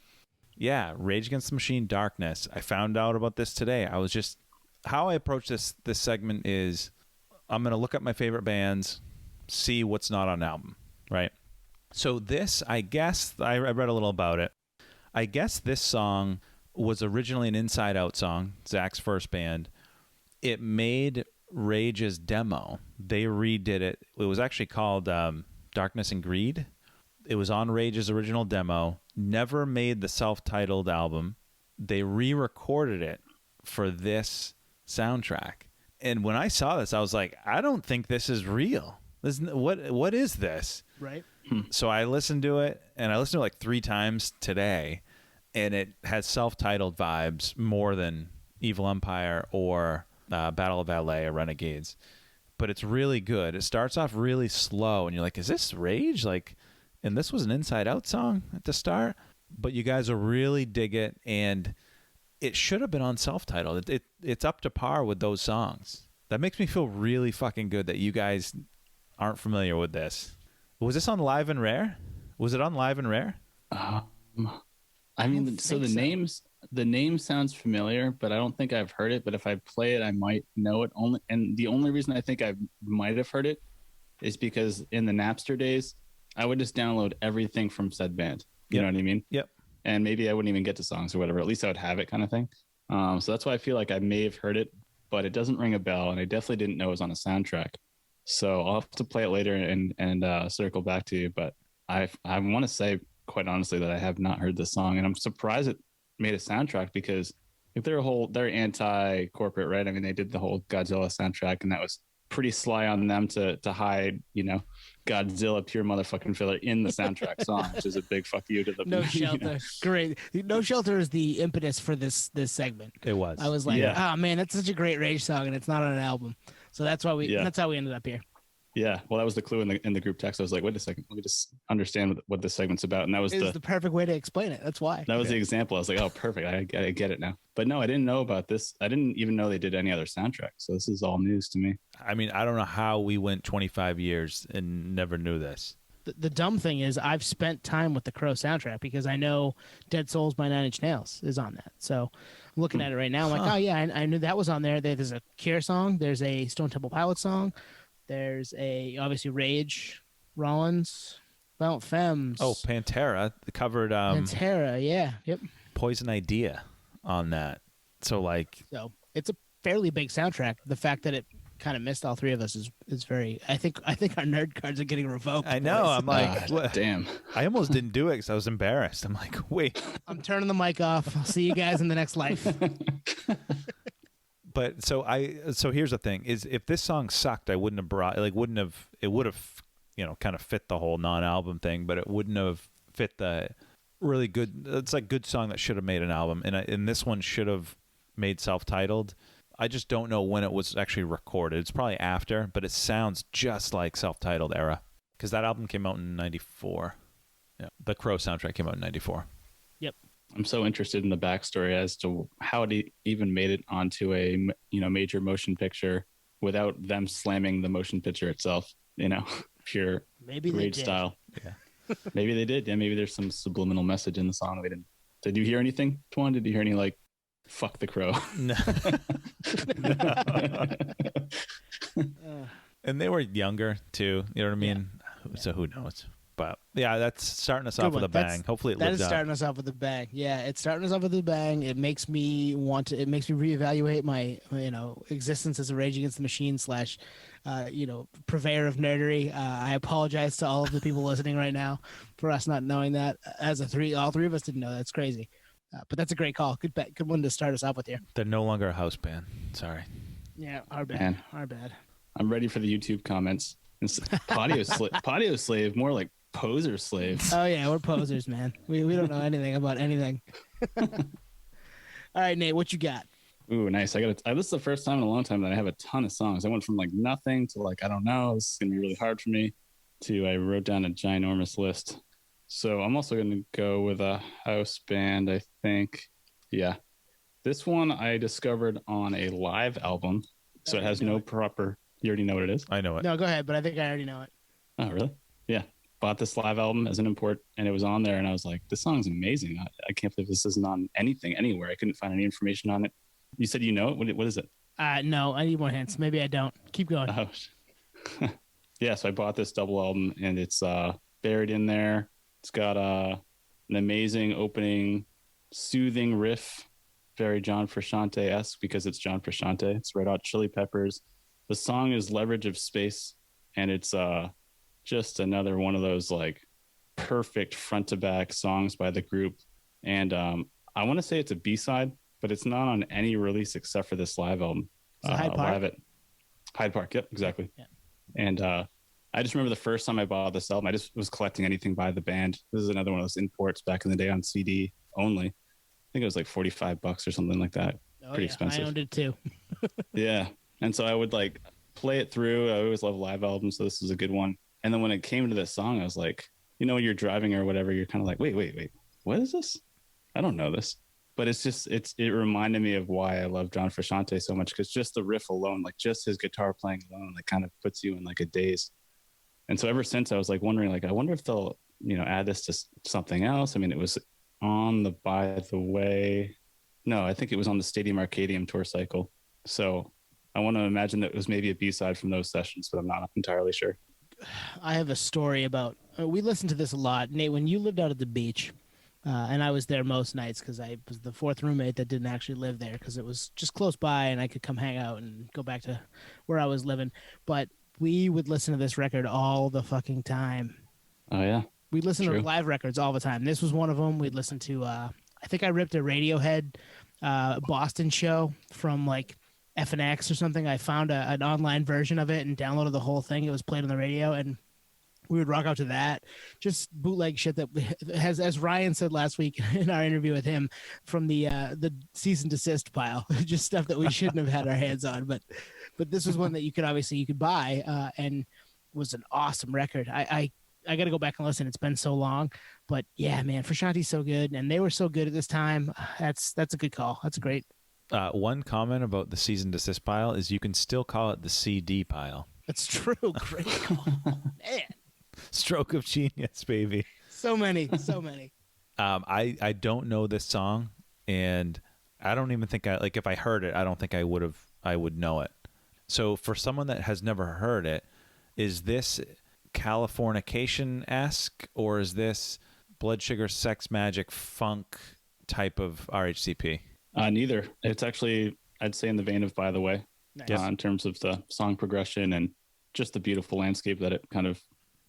yeah, Rage Against the Machine, Darkness. I found out about this today. I was just how I approach this segment is I'm gonna look at my favorite bands, see what's not on album, right? So this, I guess, I read a little about it. I guess this song was originally an Inside Out song, Zach's first band. It made Rage's demo. They redid it. It was actually called Darkness and Greed. It was on Rage's original demo. Never made the self-titled album. They re-recorded it for this soundtrack. And when I saw this, I was like, I don't think this is real. What is this? Right. So I listened to it, and I listened to it like 3 times today, and it has self-titled vibes more than Evil Empire or Battle of LA or Renegades. But it's really good. It starts off really slow, and you're like, is this Rage? Like, and this was an Inside Out song at the start, but you guys will really dig it, and it should have been on self-titled. It's up to par with those songs. That makes me feel really fucking good that you guys aren't familiar with this. Was this on Live and Rare? Was it on Live and Rare? I mean, so the name sounds familiar, but I don't think I've heard it. But if I play it, I might know it. The only reason I think I might have heard it is because in the Napster days, I would just download everything from said band. You know what I mean? Yep. And maybe I wouldn't even get to songs or whatever. At least I would have it, kind of thing. So that's why I feel like I may have heard it, but it doesn't ring a bell, and I definitely didn't know it was on a soundtrack. So I'll have to play it later and circle back to you. But I want to say, quite honestly, that I have not heard this song, and I'm surprised it made a soundtrack because if they're anti-corporate, right? I mean, they did the whole Godzilla soundtrack, and that was pretty sly on them to hide, Godzilla pure motherfucking filler in the soundtrack song, which is a big fuck you to the No Shelter. Great. No Shelter is the impetus for this segment. It was. I was like, oh man, that's such a great Rage song, and it's not on an album. So that's why that's how we ended up here. Yeah, well, that was the clue in the group text. I was like, wait a second, let me just understand what this segment's about, and that was the perfect way to explain it. That's why. That was the example. I was like, oh, perfect. I get it now. But no, I didn't know about this. I didn't even know they did any other soundtrack. So this is all news to me. I mean, I don't know how we went 25 years and never knew this. the dumb thing is I've spent time with the Crow soundtrack because I know Dead Souls by Nine Inch Nails is on that. So I'm looking at it right now. I'm like, oh yeah, I knew that was on there. There's a Cure song. There's a Stone Temple Pilots song. There's a obviously Rage, Rollins, Violent Femmes. Oh, Pantera covered Pantera, yeah, yep. Poison Idea on that. So it's a fairly big soundtrack. The fact that it kind of missed all three of us is very. I think our nerd cards are getting revoked. I know. boys. I'm like, what? Damn. I almost didn't do it because I was embarrassed. I'm like, wait. I'm turning the mic off. I'll see you guys in the next life. But so here's the thing: is if this song sucked, I wouldn't have it would have kind of fit the whole non-album thing, but it wouldn't have fit the really good. It's like good song that should have made an album, and this one should have made self-titled. I just don't know when it was actually recorded. It's probably after, but it sounds just like self-titled era because that album came out in '94. Yeah, the Crow soundtrack came out in '94. Yep. I'm so interested in the backstory as to how it even made it onto a major motion picture without them slamming the motion picture itself. Pure Maybe grade they did. style. Yeah. Maybe they did. Yeah, maybe there's some subliminal message in the song we didn't. Did you hear anything, Twan? Did you hear any like fuck the Crow? No. And they were younger too. You know what I mean? Yeah. So who knows? But yeah, that's starting us off with a bang. Hopefully it lives up. That is starting us off with a bang. Yeah, it's starting us off with a bang. It makes me reevaluate my existence as a Rage Against the Machine / purveyor of nerdery. I apologize to all of the people listening right now for us not knowing that. All three of us didn't know. That's crazy. But that's a great call. Good bet. Good one to start us off with here. They're no longer a house band. Sorry. Yeah, our bad. Man. Our bad. I'm ready for the YouTube comments. Patio slave, more like poser slave. Oh yeah, we're posers, man. We don't know anything about anything. All right, Nate, what you got? Ooh, nice. This is the first time in a long time that I have a ton of songs. I went from like nothing to like I don't know. This is gonna be really hard for me. To I wrote down a ginormous list. So I'm also gonna go with a house band. I think, yeah. This one I discovered on a live album, so it has no proper. You already know what it is? I know it. No, go ahead, but I think I already know it. Oh, really? Yeah. Bought this live album as an import, and it was on there, and I was like, this song's amazing. I can't believe this isn't on anything, anywhere. I couldn't find any information on it. You said you know it? What is it? No, I need more hints. Maybe I don't. Keep going. Oh. Yeah, so I bought this double album, and it's buried in there. It's got an amazing opening, soothing riff, very John Frusciante-esque because it's John Frusciante. It's Red Hot Chili Peppers. The song is Leverage of Space, and it's just another one of those like perfect front to back songs by the group. And I want to say it's a B-side, but it's not on any release except for this live album. Hyde Park? Hyde Park, yep, exactly. Yeah. And I just remember the first time I bought this album, I just was collecting anything by the band. This is another one of those imports back in the day on CD only. I think it was like $45 or something like that. Pretty expensive. I owned it too. Yeah. And so I would like play it through. I always love live albums, so this was a good one. And then when it came to this song, I was like, when you're driving or whatever, you're kind of like, wait, what is this? I don't know this. But it reminded me of why I love John Frusciante so much, because just the riff alone, like just his guitar playing alone, like kind of puts you in like a daze. And so ever since I was like wondering, like, I wonder if they'll, add this to something else. I mean, it was on the By the Way. No, I think it was on the Stadium Arcadium tour cycle. So I want to imagine that it was maybe a B-side from those sessions, but I'm not entirely sure. I have a story about, we listened to this a lot. Nate, when you lived out at the beach, and I was there most nights because I was the fourth roommate that didn't actually live there because it was just close by and I could come hang out and go back to where I was living. But we would listen to this record all the fucking time. Oh, yeah. We listened to live records all the time. This was one of them. We'd listen to, I think I ripped a Radiohead Boston show from like FNX or something. I found an online version of it and downloaded the whole thing. It was played on the radio, and we would rock out to that. Just bootleg shit that has, as Ryan said last week in our interview with him, from the cease and desist pile. Just stuff that we shouldn't have had our hands on. But this was one that you could buy, and was an awesome record. I got to go back and listen. It's been so long, but yeah, man, Frusciante's so good, and they were so good at this time. That's a good call. That's a great. One comment about the cease and desist pile is you can still call it the CD pile. That's true. Great call, man. Stroke of genius, baby. So many. I don't know this song, and I don't even think if I heard it, I don't think I would know it. So for someone that has never heard it, is this Californication-esque, or is this Blood Sugar Sex Magic funk type of RHCP? Neither. It's actually, I'd say, in the vein of By the Way, Nice. in terms of the song progression and just the beautiful landscape that it kind of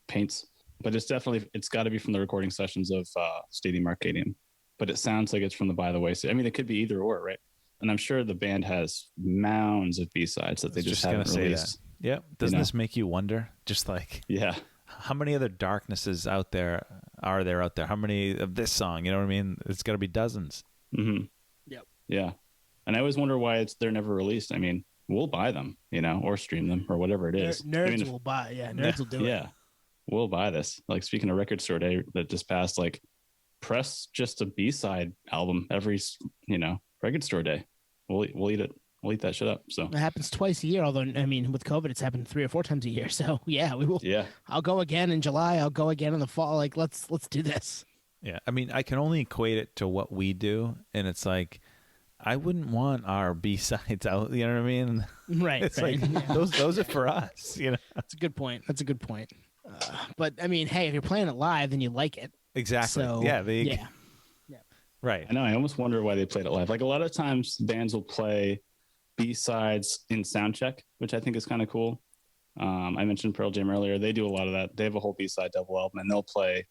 paints. But it's got to be from the recording sessions of Stadium Arcadium. But it sounds like it's from the By the Way. So, I mean, it could be either or, right? And I'm sure the band has mounds of B-sides that they just haven't released. Yeah. Doesn't this make you wonder? Just like, yeah, how many other darknesses are there out there? How many of this song? You know what I mean? It's got to be dozens. Mm-hmm. Yep. Yeah. And I always wonder why they're never released. I mean, we'll buy them, or stream them or whatever it is. Nerds will buy. Yeah, nerds will do it. Yeah, we'll buy this. Like, speaking of record store day that just passed, like, press just a B-side album every, record store day. We'll eat it. We'll eat that shit up. So it happens twice a year. Although, I mean, with COVID, it's happened 3 or 4 times a year. So yeah, we will. Yeah, I'll go again in July. I'll go again in the fall. Like, let's do this. Yeah, I mean, I can only equate it to what we do, and it's like, I wouldn't want our B-sides out. You know what I mean? Right. It's right. like Yeah. those are for us. That's a good point. But I mean, hey, if you're playing it live, then you like it. Exactly. So, yeah. yeah. Right. I know. I almost wonder why they played it live. Like, a lot of times bands will play B-sides in soundcheck, which I think is kind of cool. I mentioned Pearl Jam earlier. They do a lot of that. They have a whole B-side double album, and they'll play,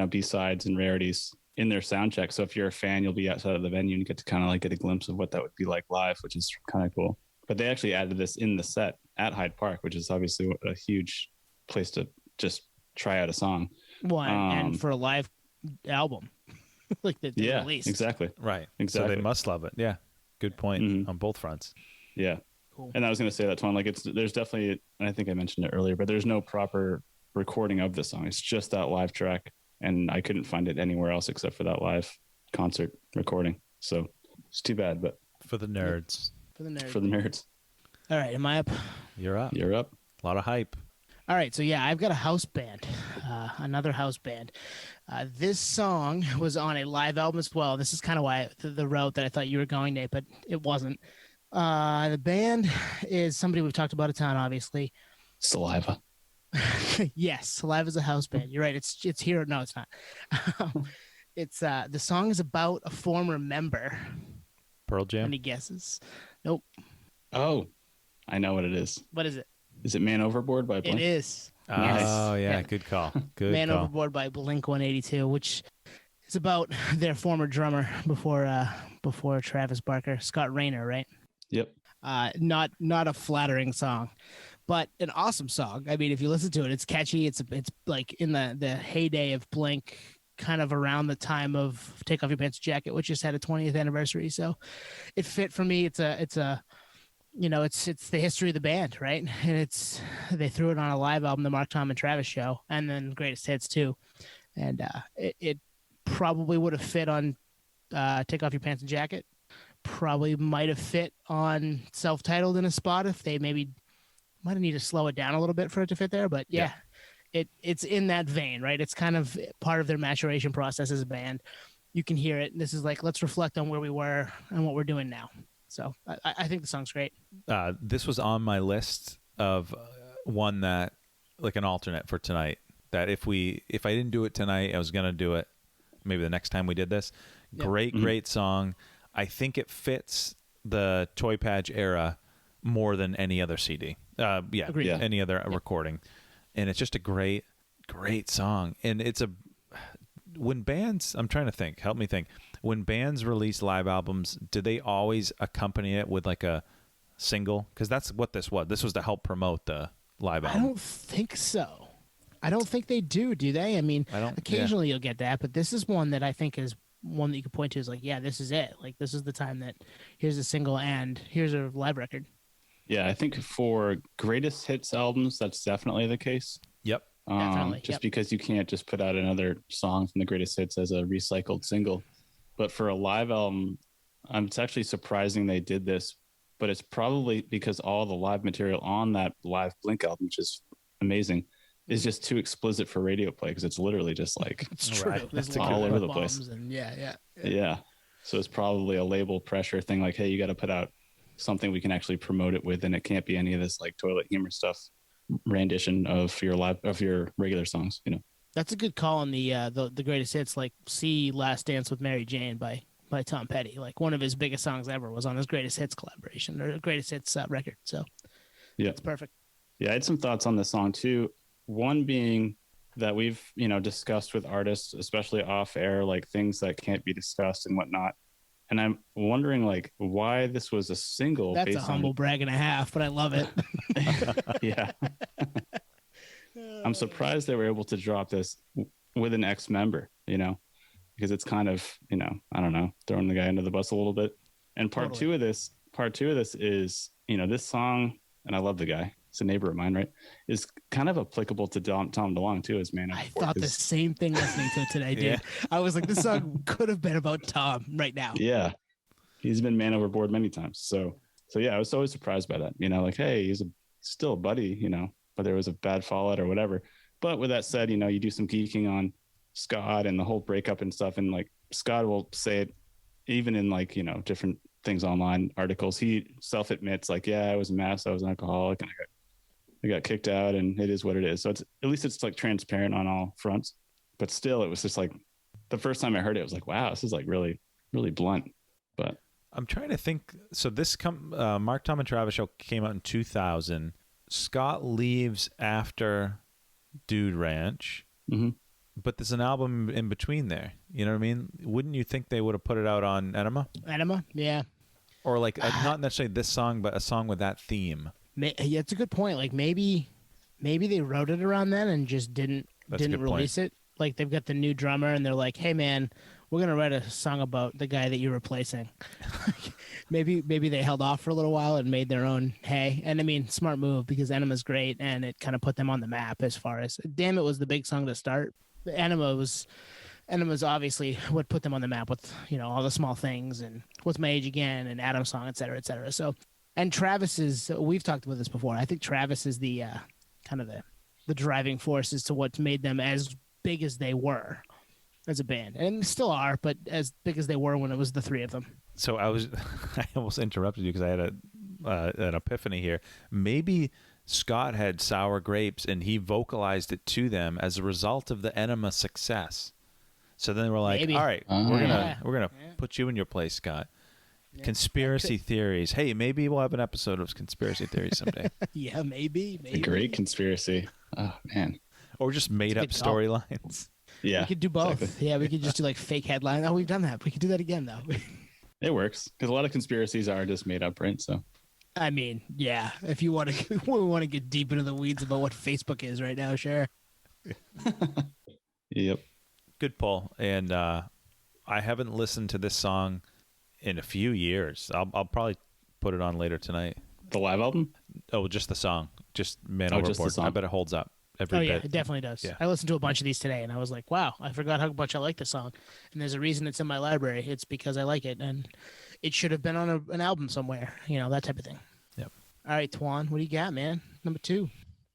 B-sides and rarities in their soundcheck. So if you're a fan, you'll be outside of the venue and get to kind of like get a glimpse of what that would be like live, which is kind of cool. But they actually added this in the set at Hyde Park, which is obviously a huge place to just try out a song. Well, and for a live album, like that they released. Exactly. Right. Exactly. So they must love it. Yeah. Good point on both fronts. Yeah. Cool. And I was going to say that, Twan, like, there's definitely, and I think I mentioned it earlier, but there's no proper recording of the song. It's just that live track. And I couldn't find it anywhere else except for that live concert recording. So it's too bad, but For the nerds. For the nerds. for the nerds. All right, am I up? You're up. You're up. A lot of hype. All right, so yeah, I've got a house band, another house band. This song was on a live album as well. This is kind of why the route that I thought you were going, Nate, but it wasn't. The band is somebody we've talked about a ton, obviously. Saliva. Yes, Saliva's a house band. You're right. It's here. No, it's not. It's the song is about a former member. Pearl Jam. Any guesses? Nope. Oh, I know what it is. What is it? Is it Man Overboard by Blink? It is. Nice. Oh, yeah. Yeah. Good call. Good Man call. Overboard by Blink 182, which is about their former drummer before Travis Barker, Scott Rayner, right? Yep. Not a flattering song, but an awesome song. I mean, if you listen to it, it's catchy. It's like in the heyday of Blink, kind of around the time of Take Off Your Pants Jacket, which just had a 20th anniversary. So it fit for me. It's the history of the band, right? And they threw it on a live album, the Mark, Tom, and Travis show, and then Greatest Hits too. And it probably would have fit on Take Off Your Pants and Jacket. Probably might have fit on Self-Titled in a spot if they maybe might have needed to slow it down a little bit for it to fit there. But yeah. It's in that vein, right? It's kind of part of their maturation process as a band. You can hear it. This is like, let's reflect on where we were and what we're doing now. So I think the song's great. This was on my list of one that, like, an alternate for tonight, that if I didn't do it tonight, I was going to do it maybe the next time we did this. Yep. Great song. I think it fits the Toy Patch era more than any other CD. Agreed. Yeah. Any other recording. And it's just a great song. And when bands, I'm trying to think, help me think. When bands release live albums, do they always accompany it with like a single? Because that's what this was. This was to help promote the live album. I don't think so. I don't think they do they? I mean, occasionally you'll get that, but this is one that I think is one that you can point to is like, yeah, this is it. Like, this is the time that here's a single and here's a live record. Yeah, I think for greatest hits albums, that's definitely the case. Yep. Definitely. Just because you can't just put out another song from the greatest hits as a recycled single. But for a live album, it's actually surprising they did this, but it's probably because all the live material on that live Blink album, which is amazing, is just too explicit for radio play because it's literally just like It's true. Right. There's That's a lot all of over the place. bombs and yeah. yeah. So it's probably a label pressure thing. Like, hey, you got to put out something we can actually promote it with, and it can't be any of this like toilet humor stuff rendition of your regular songs. You know. That's a good call on the greatest hits. Like, see "Last Dance with Mary Jane" by Tom Petty. Like, one of his biggest songs ever was on his greatest hits collaboration or greatest hits record. So yeah, it's perfect. Yeah, I had some thoughts on this song too. One being that we've, discussed with artists, especially off air, like things that can't be discussed and whatnot. And I'm wondering like why this was a single. That's based a humble brag and a half, but I love it. Yeah. I'm surprised they were able to drop this with an ex-member, because it's kind of, I don't know, throwing the guy under the bus a little bit. And part two of this is, this song, and I love the guy, it's a neighbor of mine, right, is kind of applicable to Tom DeLonge too, as Man. I thought the same thing listening to it today, dude. Yeah. I was like, this song could have been about Tom right now. Yeah. He's been man overboard many times. So yeah, I was always surprised by that, like, hey, he's still a buddy, but there was a bad fallout or whatever. But with that said, you do some geeking on Scott and the whole breakup and stuff. And like Scott will say it even in like, different things online, articles. He self admits like, yeah, I was a mess. I was an alcoholic and I got kicked out and it is what it is. So at least it's like transparent on all fronts, but still it was just like the first time I heard it, I was like, wow, this is like really, really blunt. But I'm trying to think. So this Mark, Tom, and Travis show came out in 2000. Scott leaves after Dude Ranch, but there's an album in between there. You know what I mean? Wouldn't you think they would have put it out on Enema? Enema, yeah. Or like not necessarily this song, but a song with that theme. Yeah, it's a good point. Like maybe they wrote it around then and just didn't release it. Like they've got the new drummer and they're like, hey man, we're gonna write a song about the guy that you're replacing. maybe they held off for a little while and made their own hay. And I mean, smart move because Enema's great and it kind of put them on the map as far as Damn It was the big song to start. Enema's obviously what put them on the map with, all the small things and What's My Age Again and Adam's Song, et cetera, et cetera. So, and Travis we've talked about this before. I think Travis is the kind of the driving force as to what's made them as big as they were as a band, and still are, but as big as they were when it was the three of them. So I almost interrupted you because I had an epiphany here. Maybe Scott had sour grapes and he vocalized it to them as a result of the Enema success. So then they were like, Maybe. all right, we're gonna put you in your place, Scott. Yeah. Conspiracy theories. Hey, maybe we'll have an episode of conspiracy theories someday. Yeah, maybe. A great conspiracy. Oh man. Or just made up storylines. Yeah, we could do both. Exactly. Yeah, we could just do like fake headlines. Oh, we've done that. We could do that again though. It works because a lot of conspiracies are just made up, right? So, I mean, yeah. If you want to get deep into the weeds about what Facebook is right now, sure. Yep. Good pull. And I haven't listened to this song in a few years. I'll probably put it on later tonight. The live album? Oh, just the song. Just Man Overboard. Just the song. I bet it holds up. Every bit. Yeah, it definitely does. Yeah. I listened to a bunch of these today, and I was like, wow, I forgot how much I like this song. And there's a reason it's in my library. It's because I like it, and it should have been on an album somewhere, that type of thing. Yep. All right, Twan, what do you got, man? Number 2.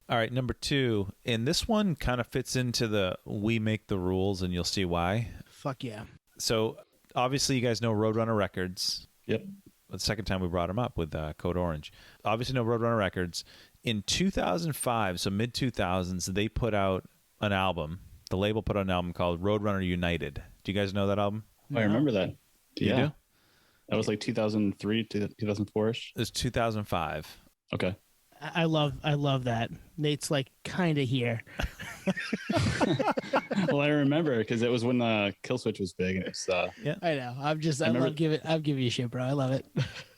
All right, number 2. And this one kind of fits into the we make the rules, and you'll see why. Fuck yeah. So, obviously, you guys know Roadrunner Records. Yep. The second time we brought them up with Code Orange. Obviously, know Roadrunner Records. In 2005, so mid-2000s, they put out an album. The label put out an album called Roadrunner United. Do you guys know that album? I remember that. You do? That was like 2003 to 2004-ish. It was 2005. Okay. I love that. Nate's like kind of here. Well, I remember because it was when Killswitch was big, and it's yeah. I know. I'm giving you shit, bro. I love it.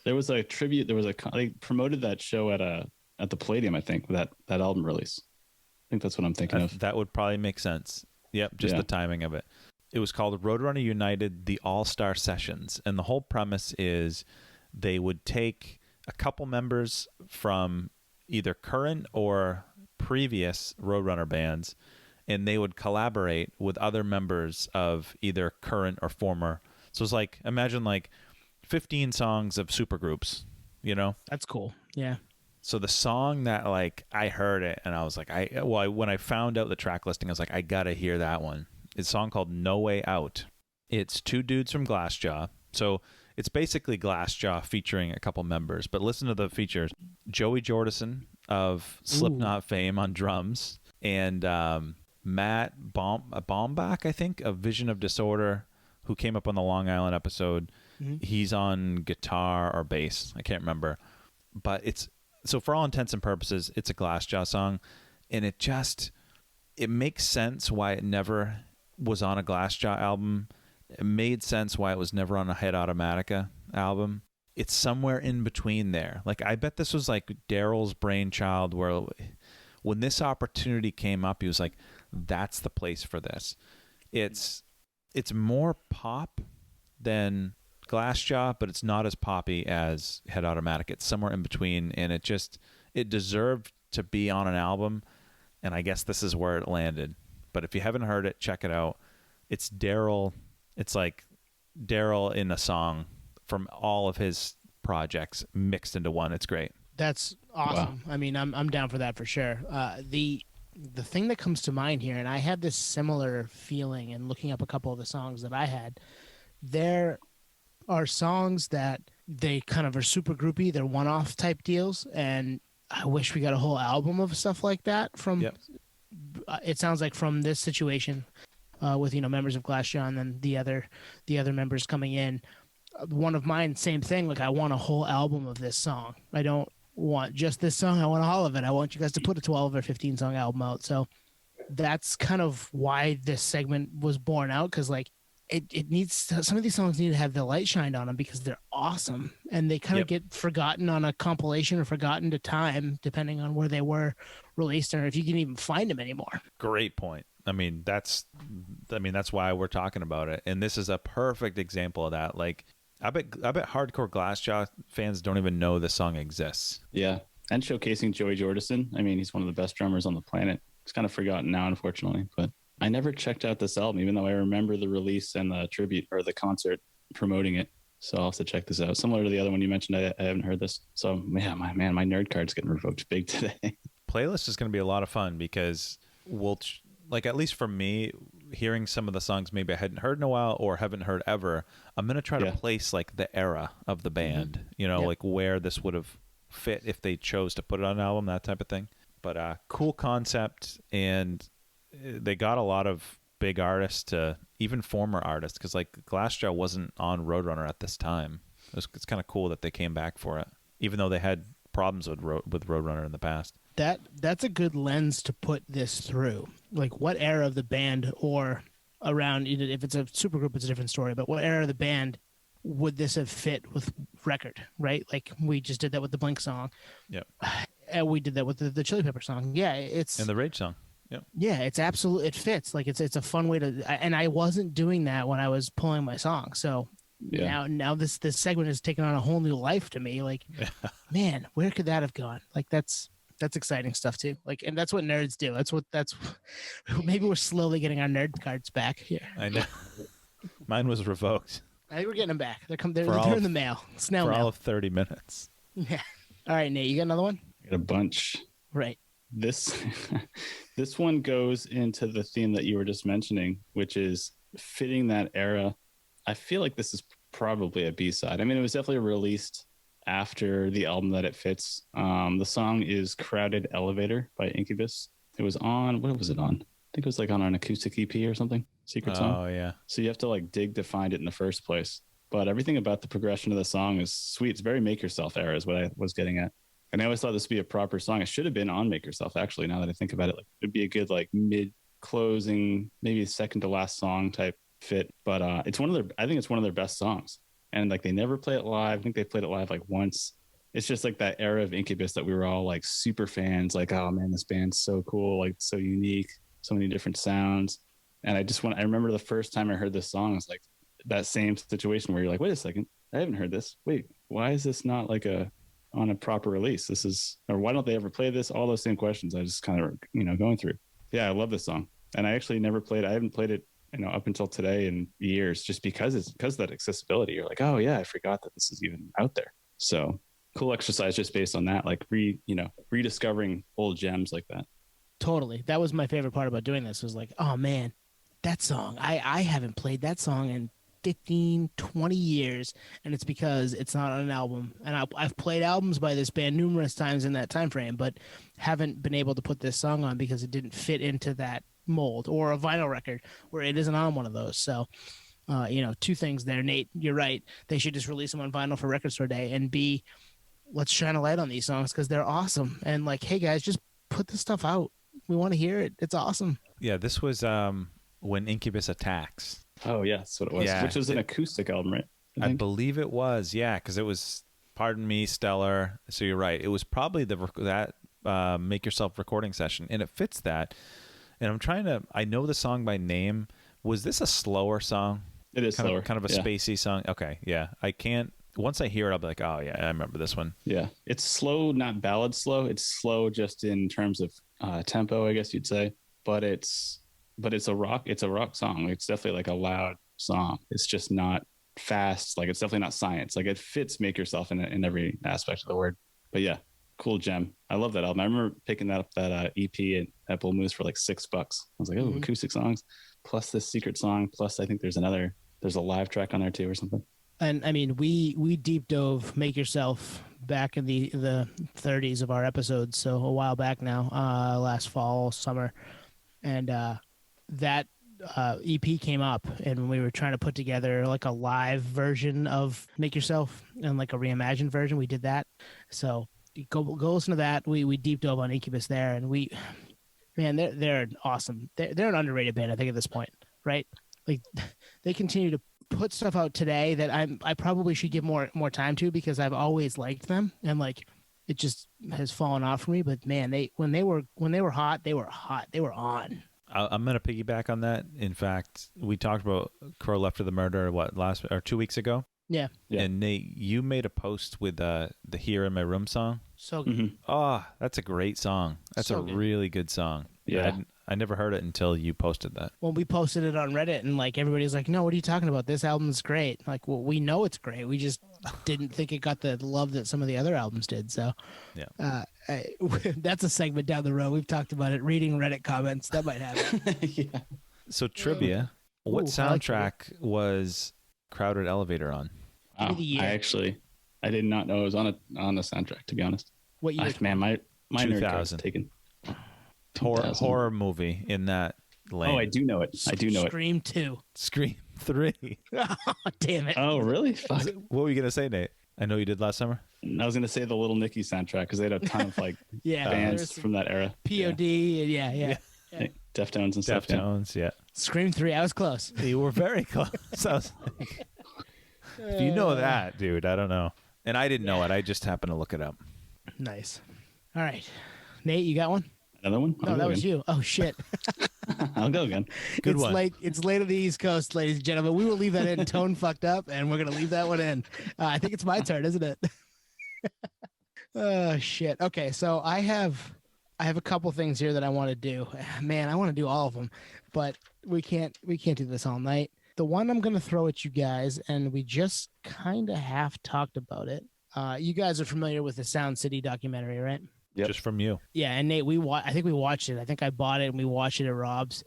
There was a tribute. They promoted that show at the Palladium, I think, that album release. I think that's what I'm thinking of. That would probably make sense. Yep, just the timing of it. It was called Roadrunner United, the All-Star Sessions. And the whole premise is they would take a couple members from either current or previous Roadrunner bands, and they would collaborate with other members of either current or former. So it's like, imagine like 15 songs of supergroups, That's cool. Yeah. So the song that like I heard it and I was like, when I found out the track listing, I was like, I gotta hear that one. It's a song called No Way Out. It's two dudes from Glassjaw. So it's basically Glassjaw featuring a couple members, but listen to the features. Joey Jordison of Slipknot fame on drums, and Matt Baumbach, I think, of Vision of Disorder, who came up on the Long Island episode. He's on guitar or bass. I can't remember. But so for all intents and purposes, it's a Glassjaw song, and it makes sense why it never was on a Glassjaw album. It made sense why it was never on a Head Automatica album. It's somewhere in between there. Like, I bet this was like Daryl's brainchild, where when this opportunity came up, he was like, that's the place for this. It's more pop than Glassjaw, but it's not as poppy as Head Automatic. It's somewhere in between, and it deserved to be on an album, and I guess this is where it landed. But if you haven't heard it, check it out. It's Daryl. It's like Daryl in a song from all of his projects mixed into one. It's great. That's awesome. Wow. I mean, I'm down for that for sure. The thing that comes to mind here, and I had this similar feeling in looking up a couple of the songs that I had, there are songs that they kind of are super groupy. They're one-off type deals, and I wish we got a whole album of stuff like that from, it sounds like from this situation with, members of Glassjaw and then the other members coming in. One of mine, same thing. Like, I want a whole album of this song. I don't want just this song. I want all of it. I want you guys to put a 12 or 15 song album out. So that's kind of why this segment was born out. Cause like it needs, some of these songs need to have the light shined on them because they're awesome. And they kind of get forgotten on a compilation or forgotten to time, depending on where they were released or if you can even find them anymore. Great point. I mean, that's why we're talking about it. And this is a perfect example of that. Like, I bet hardcore Glassjaw fans don't even know this song exists. Yeah. And showcasing Joey Jordison. I mean, he's one of the best drummers on the planet. He's kind of forgotten now, unfortunately, but I never checked out this album, even though I remember the release and the tribute or the concert promoting it. So I'll have to check this out. Similar to the other one you mentioned, I haven't heard this. So yeah, my nerd card's getting revoked big today. Playlist is going to be a lot of fun because like, at least for me, hearing some of the songs maybe I hadn't heard in a while or haven't heard ever, I'm going to try to place like the era of the band, like where this would have fit if they chose to put it on an album, that type of thing. But cool concept, and they got a lot of big artists to even former artists, because like Glassjaw wasn't on Roadrunner at this time. It's kind of cool that they came back for it, even though they had problems with Roadrunner in the past. That's a good lens to put this through. Like, what era of the band, or around, if it's a supergroup, it's a different story, but what era of the band would this have fit with record, right? Like, we just did that with the Blink song. Yep. And we did that with the Chili Pepper song. Yeah, and the Rage song. Yep. Yeah, it's absolutely, it fits. Like, it's a fun way to, and I wasn't doing that when I was pulling my song. So now this segment has taken on a whole new life to me. Like, man, where could that have gone? Like, that's exciting stuff too. Like, and that's what nerds do. That's maybe we're slowly getting our nerd cards back here. I know. Mine was revoked. I think we're getting them back. They're in the mail. Snail mail. For all of 30 minutes. Yeah. All right, Nate, you got another one? I got a bunch. Right. This one goes into the theme that you were just mentioning, which is fitting that era. I feel like this is probably a B-side. I mean, it was definitely released after the album that it fits. The song is Crowded Elevator by Incubus. It was on, what was it on? I think it was like on an acoustic EP or something, secret song. Oh yeah. So you have to like dig to find it in the first place. But everything about the progression of the song is sweet. It's very Make Yourself era is what I was getting at. And I always thought this would be a proper song. It should have been on Make Yourself, actually, now that I think about it. Like, it'd be a good like mid-closing, maybe second to last song type fit. But I think it's one of their best songs. And like, they never play it live. I think they played it live like once. It's just like that era of Incubus that we were all like super fans. Like, oh man, this band's so cool, like so unique, so many different sounds. And I remember the first time I heard this song, it's like that same situation where you're like, wait a second, I haven't heard this. Wait, why is this not like on a proper release? Or why don't they ever play this? All those same questions I just kind of, going through. Yeah, I love this song. And I actually I haven't played it, up until today in years, just because of that accessibility. You're like, oh yeah, I forgot that this is even out there. So cool exercise just based on that, like rediscovering old gems like that. Totally. That was my favorite part about doing this was like, oh man, that song. I haven't played that song in 15, 20 years, and it's because it's not on an album. And I've played albums by this band numerous times in that time frame, but haven't been able to put this song on because it didn't fit into that mold, or a vinyl record where it isn't on one of those. So, two things there, Nate. You're right. They should just release them on vinyl for Record Store Day, and B, let's shine a light on these songs because they're awesome. And like, hey guys, just put this stuff out. We want to hear it. It's awesome. Yeah, this was when Incubus Attacks. Oh yeah, that's what it was. Yeah. Which was an acoustic album, right? I believe it was. Yeah, because it was. Pardon me, Stellar. So you're right. It was probably that Make Yourself recording session, and it fits that. And I know the song by name. Was this a slower song? It is slower. Kind of a spacey song. Okay, yeah. I can't. Once I hear it, I'll be like, oh yeah, I remember this one. Yeah, it's slow, not ballad slow. It's slow just in terms of tempo, I guess you'd say. But it's a rock song. It's definitely like a loud song. It's just not fast. Like, it's definitely not science. Like, it fits Make Yourself in every aspect of the word. But yeah, cool gem. I love that album. I remember picking that EP at Bull Moose for like $6. I was like, oh, acoustic songs plus this secret song, plus I think there's a live track on there too or something. And I mean, we deep dove Make Yourself back in the 30s of our episodes, so a while back now, last fall, summer, and that EP came up, and we were trying to put together like a live version of Make Yourself and like a reimagined version. We did that, so go listen to that. We deep dove on Incubus there, and they're awesome. They're an underrated band, I think, at this point, right? Like, they continue to put stuff out today that I probably should give more time to, because I've always liked them, and like it just has fallen off for me. But man, when they were hot, they were hot. They were on. I'm gonna piggyback on that. In fact, we talked about Crow Left of the Murder 2 weeks ago. Yeah. And Nate, you made a post with the Here in My Room song. So good. Oh, that's a great song. That's so a really good song. Yeah. I never heard it until you posted that. Well, we posted it on Reddit, and like everybody's like, "No, what are you talking about? This album's great." Like, well, we know it's great. We just didn't think it got the love that some of the other albums did. So, yeah, that's a segment down the road. We've talked about it. Reading Reddit comments, that might happen. Yeah. So trivia: what soundtrack was Crowded Elevator on? Wow. I did not know it was on the soundtrack, to be honest. What year? Man, my nerd card's taken. Horror movie in that lane. Oh, I do know it. Scream 2. Scream 3. Oh, damn it. Oh, really? Fuck. What were you gonna say, Nate? I know you did last summer. I was gonna say the Little Nicky soundtrack, because they had a ton of like bands from that era. POD, yeah. Deftones and stuff. Deftones, yeah. Scream 3. I was close. You were very close. I was like, if you know that, dude, I don't know. And I didn't know it. I just happened to look it up. Nice. All right, Nate, you got one? Another one? No, that was you. Oh shit. I'll go again. Good one. It's late on the East Coast, ladies and gentlemen. We will leave that in. Tone fucked up, and we're gonna leave that one in. I think it's my turn, isn't it? Oh shit. Okay, so I have a couple things here that I want to do. Man, I want to do all of them, but we can't do this all night. The one I'm gonna throw at you guys, and we just kind of half talked about it. You guys are familiar with the Sound City documentary, right? Yep. Just from you. Yeah, and Nate, I think we watched it. I think I bought it and we watched it at Rob's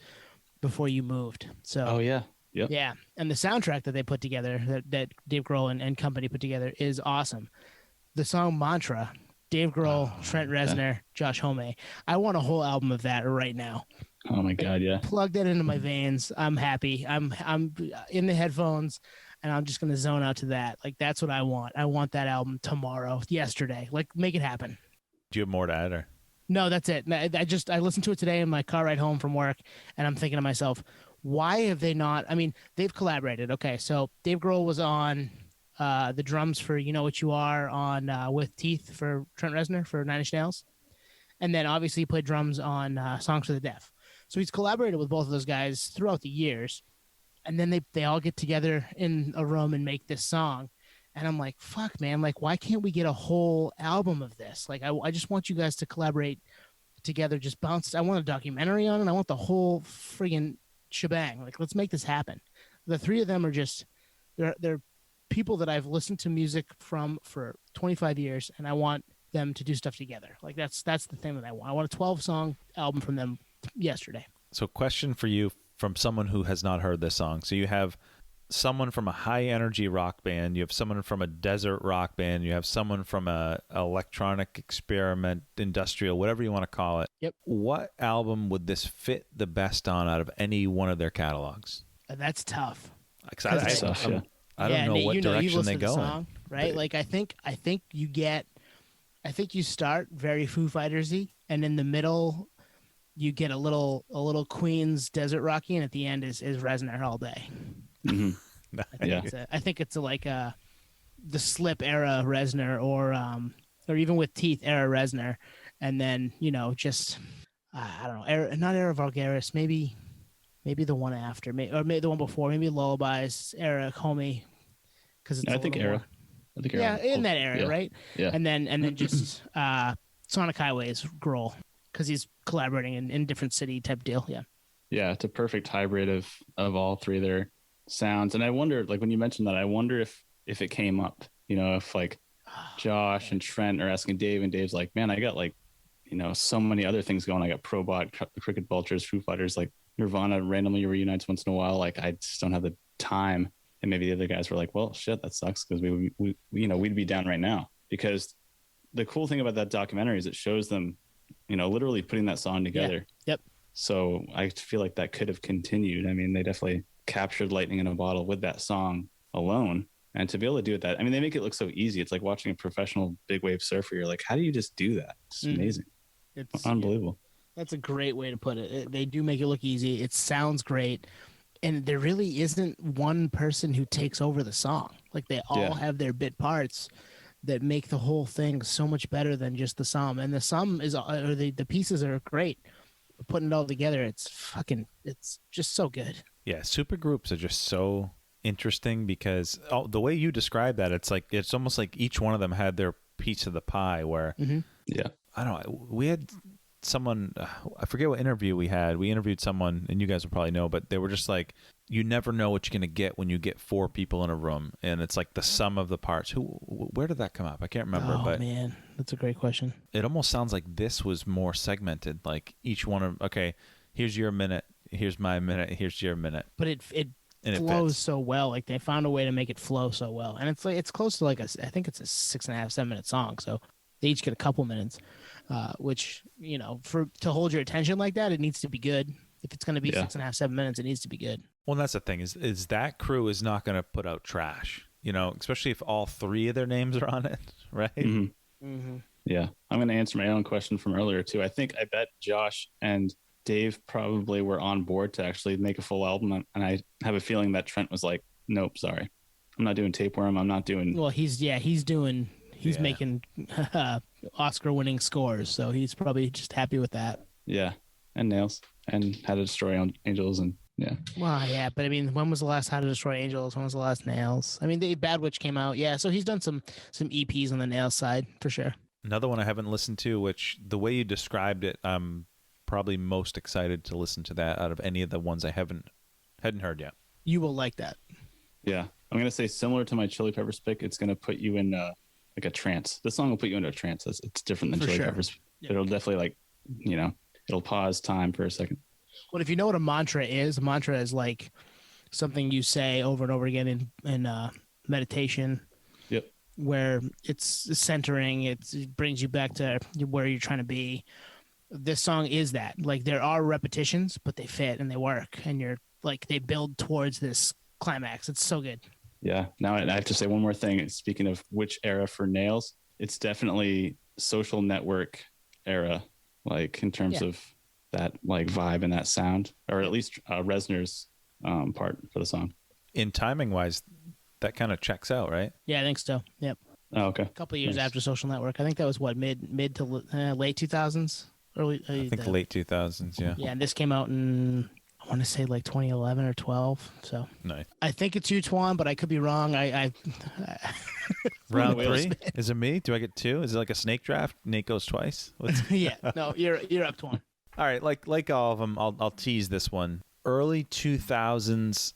before you moved. So. Oh yeah. Yep. Yeah, and the soundtrack that they put together, that Dave Grohl and company put together, is awesome. The song Mantra, Dave Grohl, Trent Reznor, Josh Homme. I want a whole album of that right now. Oh my god, yeah. Plug that into my veins. I'm happy. I'm in the headphones, and I'm just gonna zone out to that. Like, that's what I want. I want that album tomorrow, yesterday. Like, make it happen. Do you have more to add? Or? No, that's it. I listened to it today in my car ride home from work, and I'm thinking to myself, why have they not? I mean, they've collaborated. Okay, so Dave Grohl was on the drums for You Know What You Are on With Teeth for Trent Reznor for Nine Inch Nails, and then obviously he played drums on Songs for the Deaf. So he's collaborated with both of those guys throughout the years, and then they all get together in a room and make this song. And I'm like, fuck, man, like, why can't we get a whole album of this? Like, I just want you guys to collaborate together, just bounce. I want a documentary on it. I want the whole friggin' shebang. Like, let's make this happen. The three of them are just, they're people that I've listened to music from for 25 years, and I want them to do stuff together. Like that's the thing that I want. I want a 12-song album from them yesterday. So question for you from someone who has not heard this song. So you have someone from a high energy rock band, you have someone from a desert rock band, you have someone from a electronic experiment, industrial, whatever you want to call it. Yep. What album would this fit the best on out of any one of their catalogs? That's tough. I don't know what direction they go in. Right? Like I think you start very Foo Fighters-y, and in the middle you get a little Queen's desert rocky, and at the end is Reznor all day. Mm-hmm. I think it's like the Slip era Reznor, or even with Teeth era Reznor, and then just I don't know, not era Vulgaris, maybe the one after, or maybe the one before, maybe Lullabies era Homie, because it's I think era. Yeah, in that era, right? Yeah. And then just Sonic Highways Grohl, because he's collaborating in different city type deal. Yeah. Yeah, it's a perfect hybrid of all three of their sounds. And I wonder, like when you mentioned that, I wonder if it came up, if like Josh and Trent are asking Dave, and Dave's like, man, I got like, so many other things going. I got Probot, Cricket Vultures, Foo Fighters, like Nirvana randomly reunites once in a while. Like I just don't have the time. And maybe the other guys were like, well, shit, that sucks, because we'd be down right now. Because the cool thing about that documentary is it shows them, literally putting that song together. Yeah. Yep. So I feel like that could have continued. I mean, they definitely captured lightning in a bottle with that song alone. And to be able to do it that, I mean, they make it look so easy. It's like watching a professional big wave surfer. You're like, how do you just do that? It's amazing. It's unbelievable. That's a great way to put it. They do make it look easy. It sounds great. And there really isn't one person who takes over the song. Like they all have their bit parts that make the whole thing so much better than just the sum. And the sum is, or the pieces are great. But putting it all together, it's just so good. Yeah, supergroups are just so interesting because the way you describe that, it's almost like each one of them had their piece of the pie. Where I don't know, we had someone, I forget what interview we had. We interviewed someone, and you guys will probably know, but they were just like, you never know what you're going to get when you get four people in a room, and it's like the sum of the parts. Where did that come up? I can't remember. Oh, man, that's a great question. It almost sounds like this was more segmented, like each one of, okay, here's your minute, here's my minute, here's your minute. But it flows so well. Like they found a way to make it flow so well, and it's close to I think it's a 6.5, 7 minute song, so they each get a couple minutes. Which, to hold your attention like that, it needs to be good. If it's going to be 6.5, 7 minutes, it needs to be good. Well, and that's the thing is that crew is not going to put out trash, especially if all three of their names are on it, right? Mm-hmm. Mm-hmm. Yeah. I'm going to answer my own question from earlier too. I bet Josh and Dave probably were on board to actually make a full album. And I have a feeling that Trent was like, nope, sorry. I'm not doing Tapeworm. I'm not doing. Well, he's making Oscar-winning scores, so he's probably just happy with that. Yeah, and Nails, and How to Destroy Angels, and yeah. Well, yeah, but I mean, when was the last How to Destroy Angels? When was the last Nails? I mean, the Bad Witch came out, yeah. So he's done some EPs on the Nails side for sure. Another one I haven't listened to, which the way you described it, I'm probably most excited to listen to that out of any of the ones I hadn't heard yet. You will like that. Yeah, I'm gonna say similar to my Chili Peppers pick. It's gonna put you in like a trance. This song will put you into a trance. It's different than Chili Peppers. Yep. It'll definitely it'll pause time for a second. Well, if you know what a mantra is like something you say over and over again in meditation. Yep. Where it's centering, it brings you back to where you're trying to be. This song is that. Like there are repetitions, but they fit and they work, and you're like they build towards this climax. It's so good. Yeah. Now I have to say one more thing. Speaking of which era for Nails, it's definitely Social Network era, like in terms of that like vibe and that sound, or at least Reznor's part for the song. In timing wise, that kind of checks out, right? Yeah, I think so. Yep. Oh, okay. A couple of years after Social Network. I think that was what mid to late 2000s, early. I think late 2000s. Yeah. Yeah, and this came out in, I want to say like 2011 or 12. So nice. I think it's you, Twan, but I could be wrong. I Round three? Is it me? Do I get two? Is it like a snake draft? Nate goes twice? Yeah. No, you're up, Twan. All right. Like all of them, I'll tease this one. Early 2000s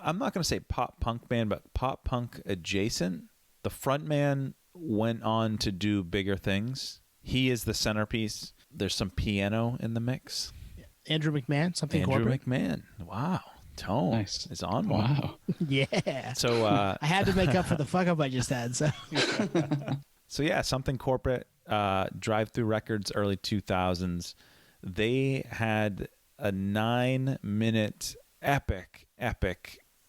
I'm not going to say pop punk band, but pop punk adjacent. The frontman went on to do bigger things. He is the centerpiece. There's some piano in the mix. Andrew McMahon, something Andrew corporate. McMahon. Wow. Tone Nice. is on one. Wow. Yeah. So I had to make up for the fuck up I just had. So yeah, something corporate. Drive Through Records, early 2000s. They had a 9-minute epic.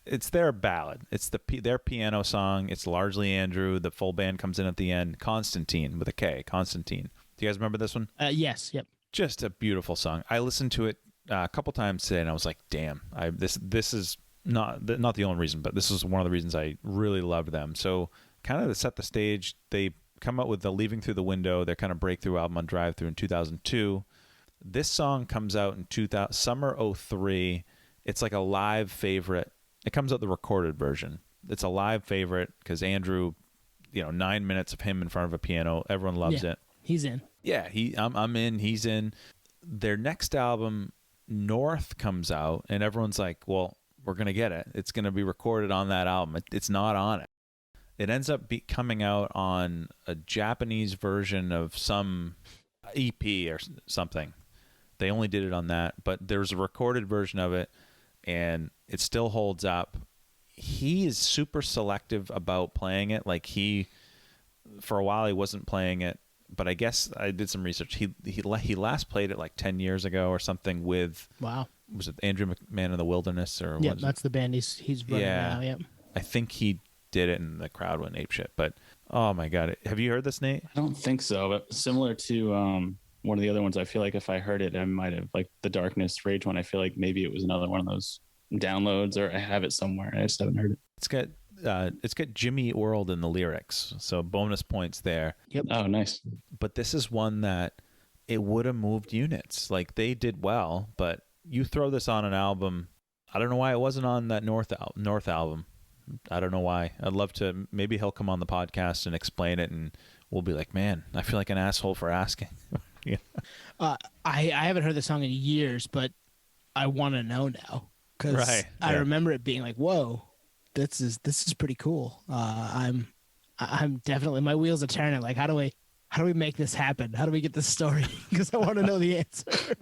It's their ballad. It's their piano song. It's largely Andrew. The full band comes in at the end. Constantine with a K. Constantine. Do you guys remember this one? Yes. Yep. Just a beautiful song. I listened to it a couple times today, and I was like, "Damn, this is not the only reason, but this is one of the reasons I really loved them." So, kind of to set the stage, they come out with the Leaving Through the Window, their kind of breakthrough album on Drive Through in 2002. This song comes out in summer 03. It's like a live favorite. It comes out the recorded version. It's a live favorite because Andrew, 9 minutes of him in front of a piano. Everyone loves it. He's in. Yeah, I'm in. He's in. Their next album, North, comes out, and everyone's like, "Well, we're gonna get it. It's gonna be recorded on that album." It's not on it. It ends up coming out on a Japanese version of some EP or something. They only did it on that, but there's a recorded version of it, and it still holds up. He is super selective about playing it. Like for a while, he wasn't playing it, but I guess I did some research. He last played it like 10 years ago or something with. Wow. Was it Andrew McMahon in the Wilderness or? Yeah, that's the band he's running now. Yep. I think he did it, and the crowd went apeshit. But oh my god, have you heard this, Nate? I don't think so, but similar to one of the other ones, I feel like if I heard it, I might have, like the Darkness Rage one. I feel like maybe it was another one of those downloads, or I have it somewhere. I just haven't heard it. It's got Jimmy World in the lyrics, so bonus points there. Yep. Oh, nice. But this is one that it would have moved units. Like, they did well, but you throw this on an album. I don't know why it wasn't on that North album. I don't know why. I'd love to. Maybe he'll come on the podcast and explain it, and we'll be like, man, I feel like an asshole for asking. Yeah. I haven't heard the song in years, but I want to know now because I remember it being like, whoa, this is pretty cool. I'm definitely, my wheels are turning. Like, how do we make this happen? How do we get this story? Because I want to know the answer.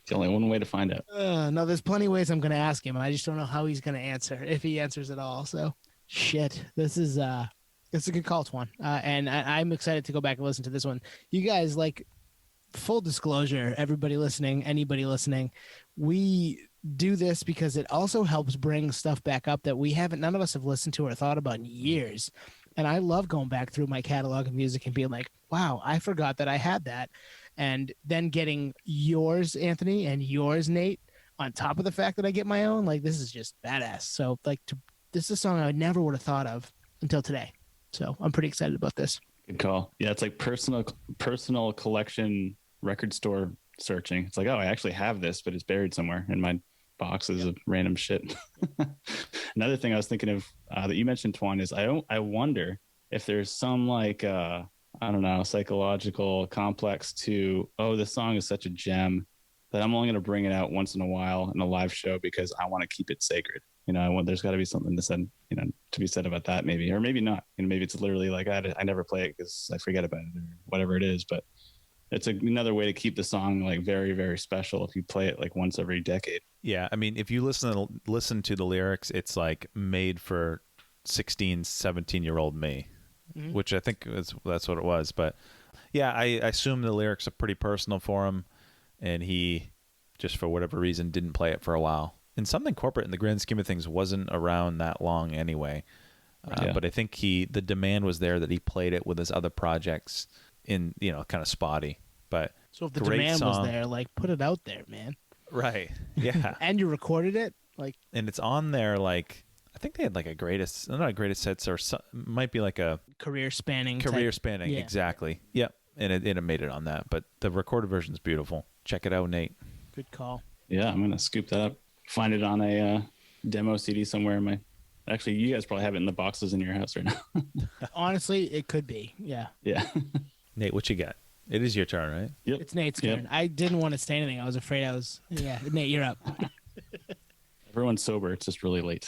It's only one way to find out. No, there's plenty of ways I'm going to ask him. I just don't know how he's going to answer, if he answers at all. So, shit, this is a good call, Twan. And I'm excited to go back and listen to this one. You guys, like, full disclosure, everybody listening, anybody listening, we do this because it also helps bring stuff back up that none of us have listened to or thought about in years. And I love going back through my catalog of music and being like, wow, I forgot that I had that. And then getting yours, Anthony, and yours, Nate, on top of the fact that I get my own, like, this is just badass. So, like, this is a song I never would have thought of until today. So I'm pretty excited about this. Good call. Yeah, it's like personal collection record store searching. It's like, oh, I actually have this, but it's buried somewhere in my boxes of random shit. Another thing I was thinking of that you mentioned, Twan, is I wonder if there's some, like, I don't know, psychological complex to, oh, this song is such a gem that I'm only going to bring it out once in a while in a live show because I want to keep it sacred. There's got to be something to be said about that, maybe, or maybe not. Maybe it's literally like, I never play it because I forget about it or whatever it is. But it's another way to keep the song, like, very, very special if you play it like once every decade. Yeah, I mean, if you listen to the lyrics, it's like made for 16, 17-year-old me, which I think that's what it was. But yeah, I assume the lyrics are pretty personal for him, and he just for whatever reason didn't play it for a while. And something corporate in the grand scheme of things wasn't around that long anyway. But I think the demand was there that he played it with his other projects in, kind of spotty. But so if the demand was there, like, put it out there, man. Right. Yeah. And you recorded it, like, and it's on there. Like, I think they had like not a greatest hits, or might be like a career spanning. Yeah. Exactly. Yep. And it made it on that. But the recorded version is beautiful. Check it out, Nate. Good call. Yeah, I'm gonna scoop that up. Find it on a demo CD somewhere in my. Actually, you guys probably have it in the boxes in your house right now. Honestly, it could be. Yeah. Yeah. Nate, what you got? It is your turn, right? Yep. It's Nate's turn. I didn't want to say anything. I was afraid I was. Yeah, Nate, you're up. everyone's sober. It's just really late.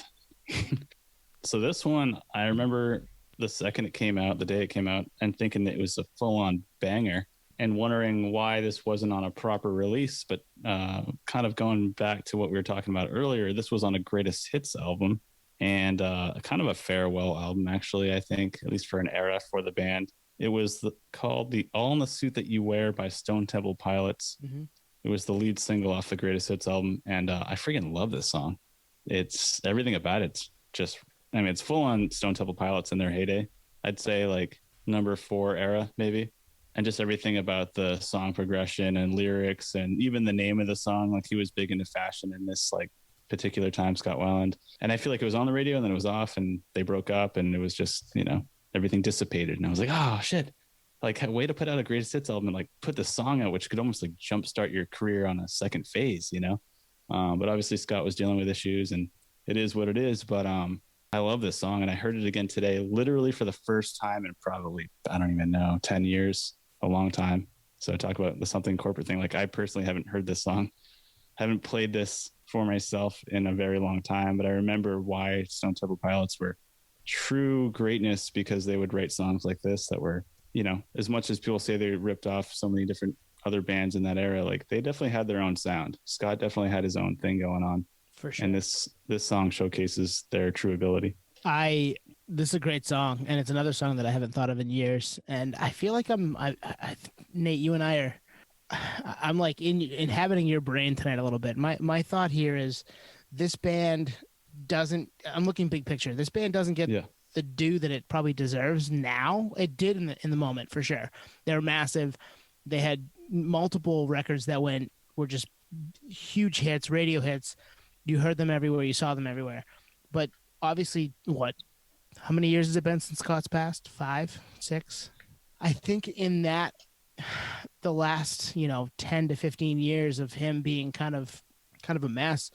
So this one, I remember the second it came out, the day it came out, and thinking that it was a full-on banger and wondering why this wasn't on a proper release. But kind of going back to what we were talking about earlier, this was on a greatest hits album and kind of a farewell album, actually, I think, at least for an era for the band. It was called The All in the Suit That You Wear by Stone Temple Pilots. Mm-hmm. It was the lead single off the greatest hits album. And I freaking love this song. It's everything about it's just, I mean, it's full on Stone Temple Pilots in their heyday. I'd say like number 4 era, maybe. And just everything about the song progression and lyrics and even the name of the song. Like he was big into fashion in this like particular time, Scott Weiland. And I feel like it was on the radio and then it was off and they broke up and it was just, you know, everything dissipated. And I was like, oh shit, like way to put out a greatest hits album and like put the song out, which could almost like jumpstart your career on a second phase, you know? But obviously Scott was dealing with issues and it is what it is. But I love this song and I heard it again today, literally for the first time in probably, I don't even know, 10 years, a long time. So talk about the something corporate thing. Like I personally haven't heard this song, haven't played this for myself in a very long time, but I remember why Stone Temple Pilots were true greatness because they would write songs like this that were, you know, as much as people say they ripped off so many different other bands in that era, like they definitely had their own sound. Scott definitely had his own thing going on. For sure. And this song showcases their true ability. This is a great song, and it's another song that I haven't thought of in years. And I feel like Nate, you and I I'm like inhabiting your brain tonight a little bit. My thought here is this band doesn't, I'm looking big picture. This band doesn't get the due that it probably deserves now. It did in the moment for sure. They're massive. They had multiple records that were just huge hits, radio hits. You heard them everywhere. You saw them everywhere. But obviously, how many years has it been since Scott's passed? 5, 6? I think in that, the last, 10 to 15 years of him being kind of a mess,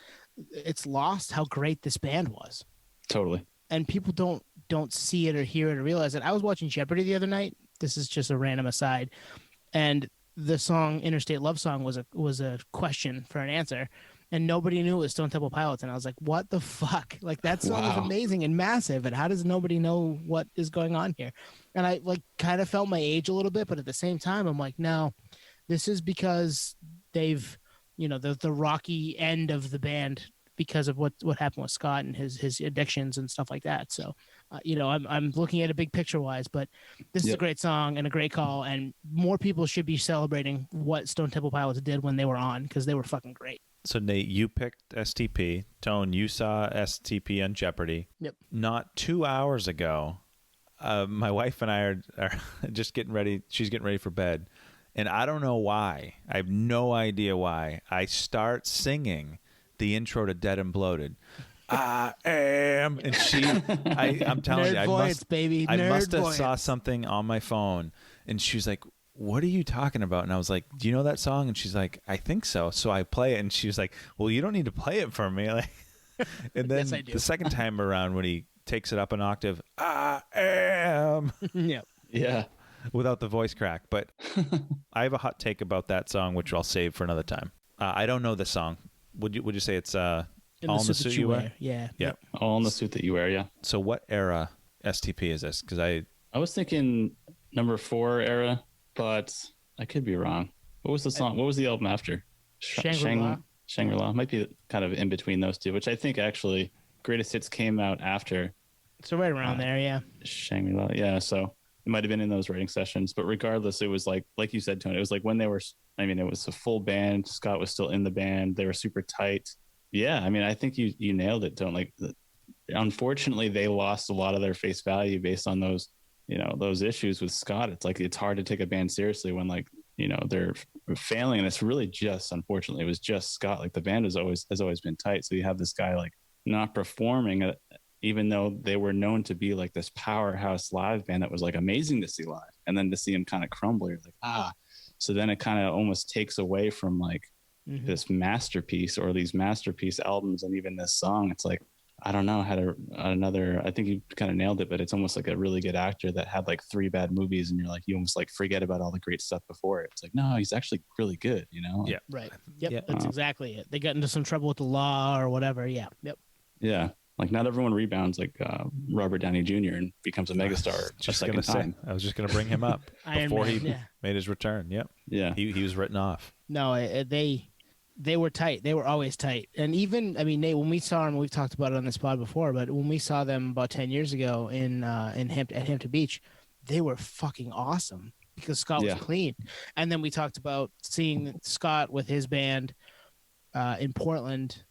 it's lost how great this band was. Totally. And people don't see it or hear it or realize it. I was watching Jeopardy the other night. This is just a random aside. And the song Interstate Love Song was a question for an answer. And nobody knew it was Stone Temple Pilots. And I was like, what the fuck? Like, that song is amazing and massive. And how does nobody know what is going on here? And I kind of felt my age a little bit. But at the same time, I'm like, no, this is because they've, the rocky end of the band because of what happened with Scott and his addictions and stuff like that. So, I'm looking at it big picture wise. But this is a great song and a great call. And more people should be celebrating what Stone Temple Pilots did when they were on because they were fucking great. So, Nate, you picked STP. Tone, you saw STP on Jeopardy. Yep. Not 2 hours ago, my wife and I are just getting ready. She's getting ready for bed. And I don't know why. I have no idea why. I start singing the intro to Dead and Bloated. I am. And I'm telling you, I must have saw something on my phone. And she was like, what are you talking about? And I was like, do you know that song? And she's like, I think so. So I play it. And she was like, well, you don't need to play it for me. Like, and then yes, the second time around when he takes it up an octave, I am. Yeah. Without the voice crack. But I have a hot take about that song, which I'll save for another time. I don't know the song. Would you say it's All in the Suit You Wear? Yeah. All in the Suit That You Wear, yeah. So what era STP is this? Because I was thinking number 4 era. But I could be wrong. What was the song? What was the album after? Shangri-La. Shangri-La. Might be kind of in between those two, which I think actually Greatest Hits came out after. So right around there, yeah. Shangri-La, yeah. So it might have been in those writing sessions. But regardless, it was like you said, Tony, it was like when they were, it was a full band. Scott was still in the band. They were super tight. Yeah, I think you nailed it, Tony. Unfortunately, they lost a lot of their face value based on those those issues with Scott. It's hard to take a band seriously when they're failing. And it's really just, unfortunately, it was just Scott. Like the band has always been tight. So you have this guy not performing, even though they were known to be like this powerhouse live band that was like amazing to see live. And then to see him kind of crumble, you're like, so then it kind of almost takes away from this masterpiece or these masterpiece albums. And even this song, it's like, I don't know, had another. I think you kind of nailed it, but it's almost like a really good actor that had like 3 bad movies, and you're like, you almost like forget about all the great stuff before it. It's like, no, he's actually really good, you know? Like, Yeah. Right. Yep. Yeah. That's exactly it. They got into some trouble with the law or whatever. Yeah. Yep. yeah. Like not everyone rebounds like Robert Downey Jr. and becomes a megastar a second time. I was just gonna bring him up Iron before Man, he yeah. made his return. Yep. Yeah. He was written off. No, they were tight. They were always tight. And even, I mean, Nate, when we saw them, we've talked about it on this pod before, but when we saw them about 10 years ago at Hampton Beach, they were fucking awesome because Scott was clean. And then we talked about seeing Scott with his band in Portland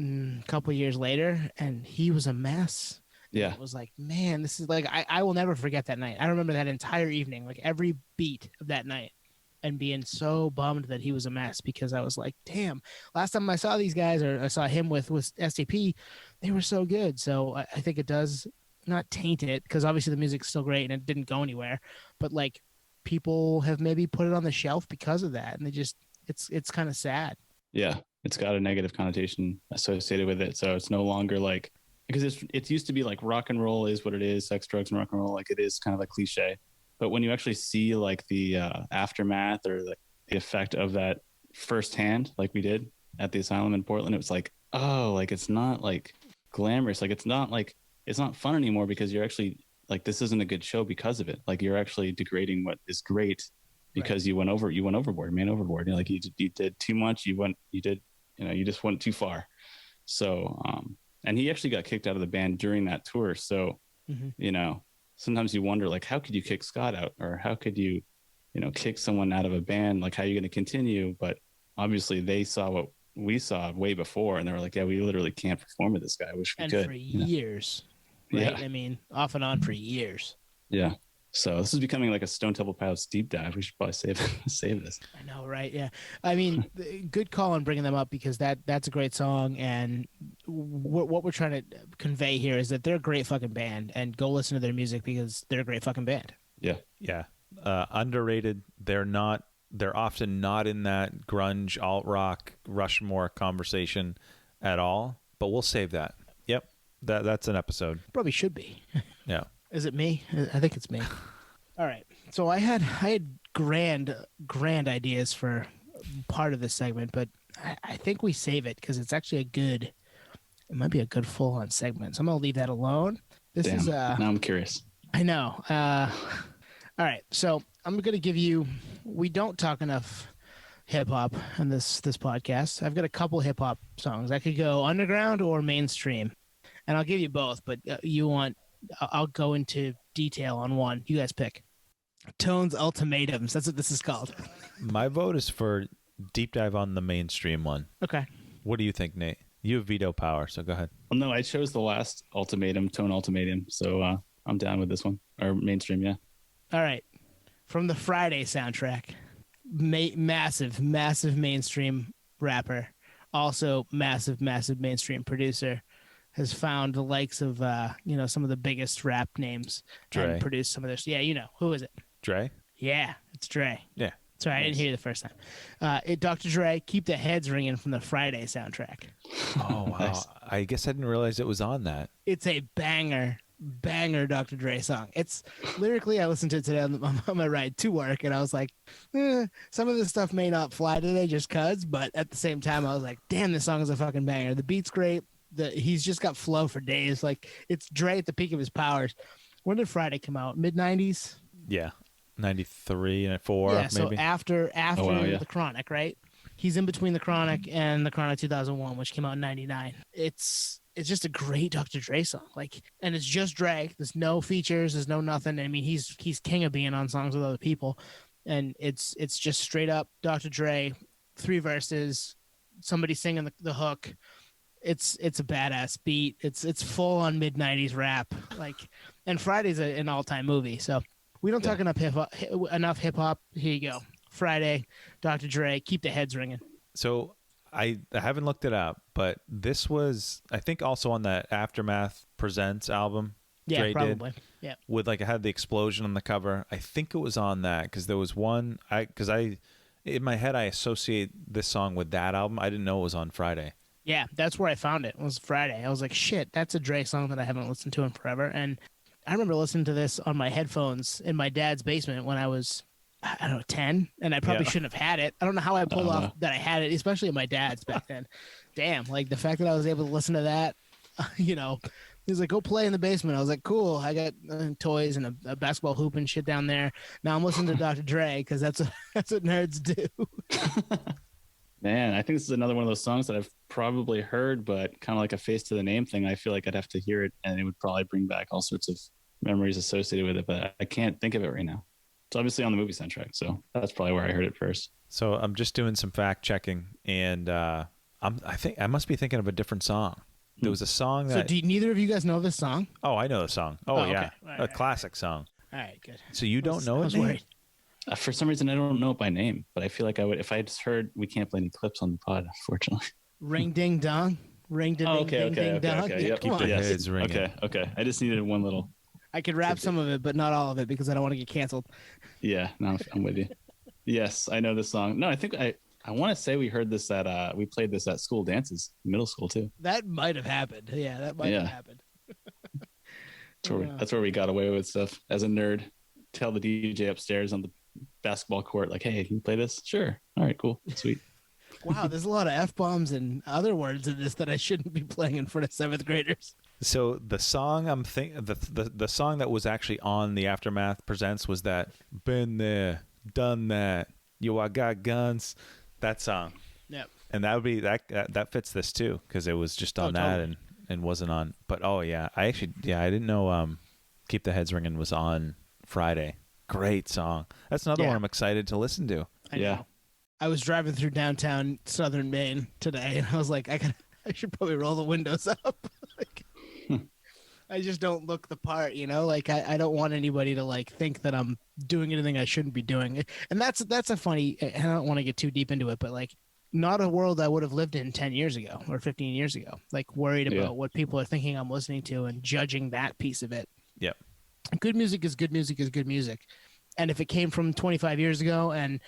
a couple of years later, and he was a mess. Yeah. It was like, man, this is like, I will never forget that night. I remember that entire evening, like every beat of that night, and being so bummed that he was a mess because I was like, damn, last time I saw these guys, or I saw him with STP, they were so good. So I think it does not taint it, because obviously the music's still great and it didn't go anywhere, but like people have maybe put it on the shelf because of that, and they just, it's kind of sad. Yeah. It's got a negative connotation associated with it. So it's no longer like, because it used to be like rock and roll is what it is, sex, drugs, and rock and roll. Like it is kind of a cliche. But when you actually see like the aftermath or the effect of that firsthand, like we did at the asylum in Portland, it was like, oh, like it's not like glamorous. Like it's not fun anymore, because you're actually like, this isn't a good show because of it. Like you're actually degrading what is great because you went overboard, man, overboard. You know, like you did too much. You just went too far. So, and he actually got kicked out of the band during that tour. So, you know, sometimes you wonder, like, how could you kick Scott out, or how could you, you know, kick someone out of a band? Like, how are you going to continue? But obviously they saw what we saw way before, and they were like, yeah, we literally can't perform with this guy. I wish we could. And for years, right? Yeah. I mean, off and on for years. Yeah. So this is becoming like a Stone Temple Pilots deep dive. We should probably save this. I know, right? Yeah. I mean, good call on bringing them up, because that's a great song. And what we're trying to convey here is that they're a great fucking band, and go listen to their music because they're a great fucking band. Yeah. Yeah. Underrated. They're often not in that grunge, alt rock, Rushmore conversation at all, but we'll save that. Yep. That's an episode. Probably should be. Yeah. Is it me? I think it's me. All right. So I had grand ideas for part of this segment, but I think we save it because it's actually it might be a good full-on segment. So I'm gonna leave that alone. Now I'm curious. I know. All right. So I'm gonna give you. We don't talk enough hip hop on this podcast. I've got a couple hip hop songs. I could go underground or mainstream, and I'll give you both. But I'll go into detail on one. You guys pick. Tone's Ultimatums. That's what this is called. My vote is for deep dive on the mainstream one. Okay. What do you think, Nate? You have veto power, so go ahead. Well, no, I chose the last ultimatum, Tone Ultimatum. So I'm down with this one. Or mainstream, yeah. All right. From the Friday soundtrack. Massive mainstream rapper. Also massive mainstream producer. Has found the likes of some of the biggest rap names. Dre. And produced some of this. Yeah, you know. Who is it? Dre? Yeah, it's Dre. Yeah. Sorry, I didn't hear you the first time. Dr. Dre, Keep the Heads Ringing from the Friday soundtrack. Oh, wow. Nice. I guess I didn't realize it was on that. It's a banger Dr. Dre song. It's lyrically, I listened to it today on my ride to work, and I was like, some of this stuff may not fly today just cuz, but at the same time, I was like, damn, this song is a fucking banger. The beat's great. He's just got flow for days. Like, it's Dre at the peak of his powers. When did Friday come out? Mid-90s? Yeah. 93 and 4 yeah, maybe. so after the Chronic, right? He's in between the Chronic and the Chronic 2001, which came out in 99. It's just a great Dr. Dre song. Like, and it's just Dre. There's no features, there's no nothing. I mean, he's king of being on songs with other people. And it's just straight up Dr. Dre, 3 verses, somebody singing the hook. It's a badass beat. It's full on mid-90s rap. Like, and Friday's an all-time movie. So we don't talk enough hip hop. Here you go. Friday, Dr. Dre, Keep the Heads Ringing. So I haven't looked it up, but this was, I think, also on that Aftermath Presents album. Yeah, Dre probably. Did, yeah. With it had the explosion on the cover. I think it was on that because there was one. In my head I associate this song with that album. I didn't know it was on Friday. Yeah, that's where I found it. It was Friday. I was like, shit, that's a Dre song that I haven't listened to in forever. And I remember listening to this on my headphones in my dad's basement when I was, I don't know, 10. And I probably shouldn't have had it. I don't know how I pulled off that I had it, especially at my dad's back then. Damn, like the fact that I was able to listen to that, you know, he's like, go play in the basement. I was like, cool. I got toys and a basketball hoop and shit down there. Now I'm listening to Dr. Dre because that's what nerds do. Man, I think this is another one of those songs that I've probably heard, but kind of like a face to the name thing. I feel like I'd have to hear it and it would probably bring back all sorts of memories associated with it, but I can't think of it right now. It's obviously on the movie soundtrack, so that's probably where I heard it first. So I'm just doing some fact checking, and I think I must be thinking of a different song. There was a song that. So do neither of you guys know this song? Oh, I know the song. Oh, yeah, okay. a classic song. All right, good. So you don't know I it? was worried. For some reason, I don't know it by name, but I feel like I would if I just heard. We can't play any clips on the pod, unfortunately. Ring ding dong, ring ding ding ding dong. Okay. Yeah, Yep. come on. the heads ringing. Okay. I just needed one little. I could rap some of it, but not all of it because I don't want to get canceled. Yeah, no, I'm with you. Yes, I know this song. No, I think I want to say we heard this at we played this at school dances, middle school too. That might have happened. Yeah, that might have happened. That's where we got away with stuff as a nerd. Tell the DJ upstairs on the basketball court, like, hey, can you play this? Sure. All right, cool. Sweet. Wow, there's a lot of F-bombs and other words in this that I shouldn't be playing in front of 7th graders. So the song the song that was actually on the Aftermath Presents was that "Been There, Done That, Yo, I Got Guns," that song. Yep. And that would be that fits this too because it was just on that totally. and wasn't on. But I didn't know "Keep the Heads Ringing" was on Friday. Great song. That's another one I'm excited to listen to. I know. I was driving through downtown Southern Maine today, and I was like, I should probably roll the windows up. Like, I just don't look the part, you know. Like I don't want anybody to like think that I'm doing anything I shouldn't be doing. And that's a funny. And I don't want to get too deep into it, but like, not a world I would have lived in 10 years ago or 15 years ago. Like worried about what people are thinking I'm listening to and judging that piece of it. Yep. Good music is good music is good music. And if it came from 25 years ago and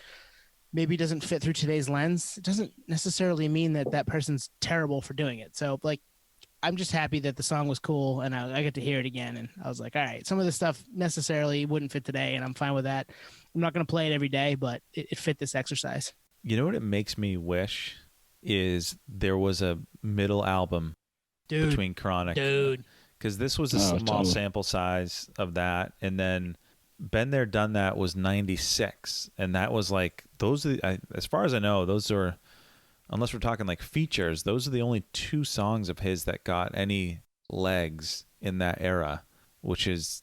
maybe doesn't fit through today's lens, it doesn't necessarily mean that that person's terrible for doing it. So like, I'm just happy that the song was cool and I get to hear it again. And I was like, all right, some of this stuff necessarily wouldn't fit today and I'm fine with that. I'm not going to play it every day, but it fit this exercise. You know what it makes me wish is there was a middle album between Chronic. Because this was a small sample size of that. And then Been There, Done That was 96. And that was like, those are, as far as I know, those are, unless we're talking like features, those are the only 2 songs of his that got any legs in that era, which is,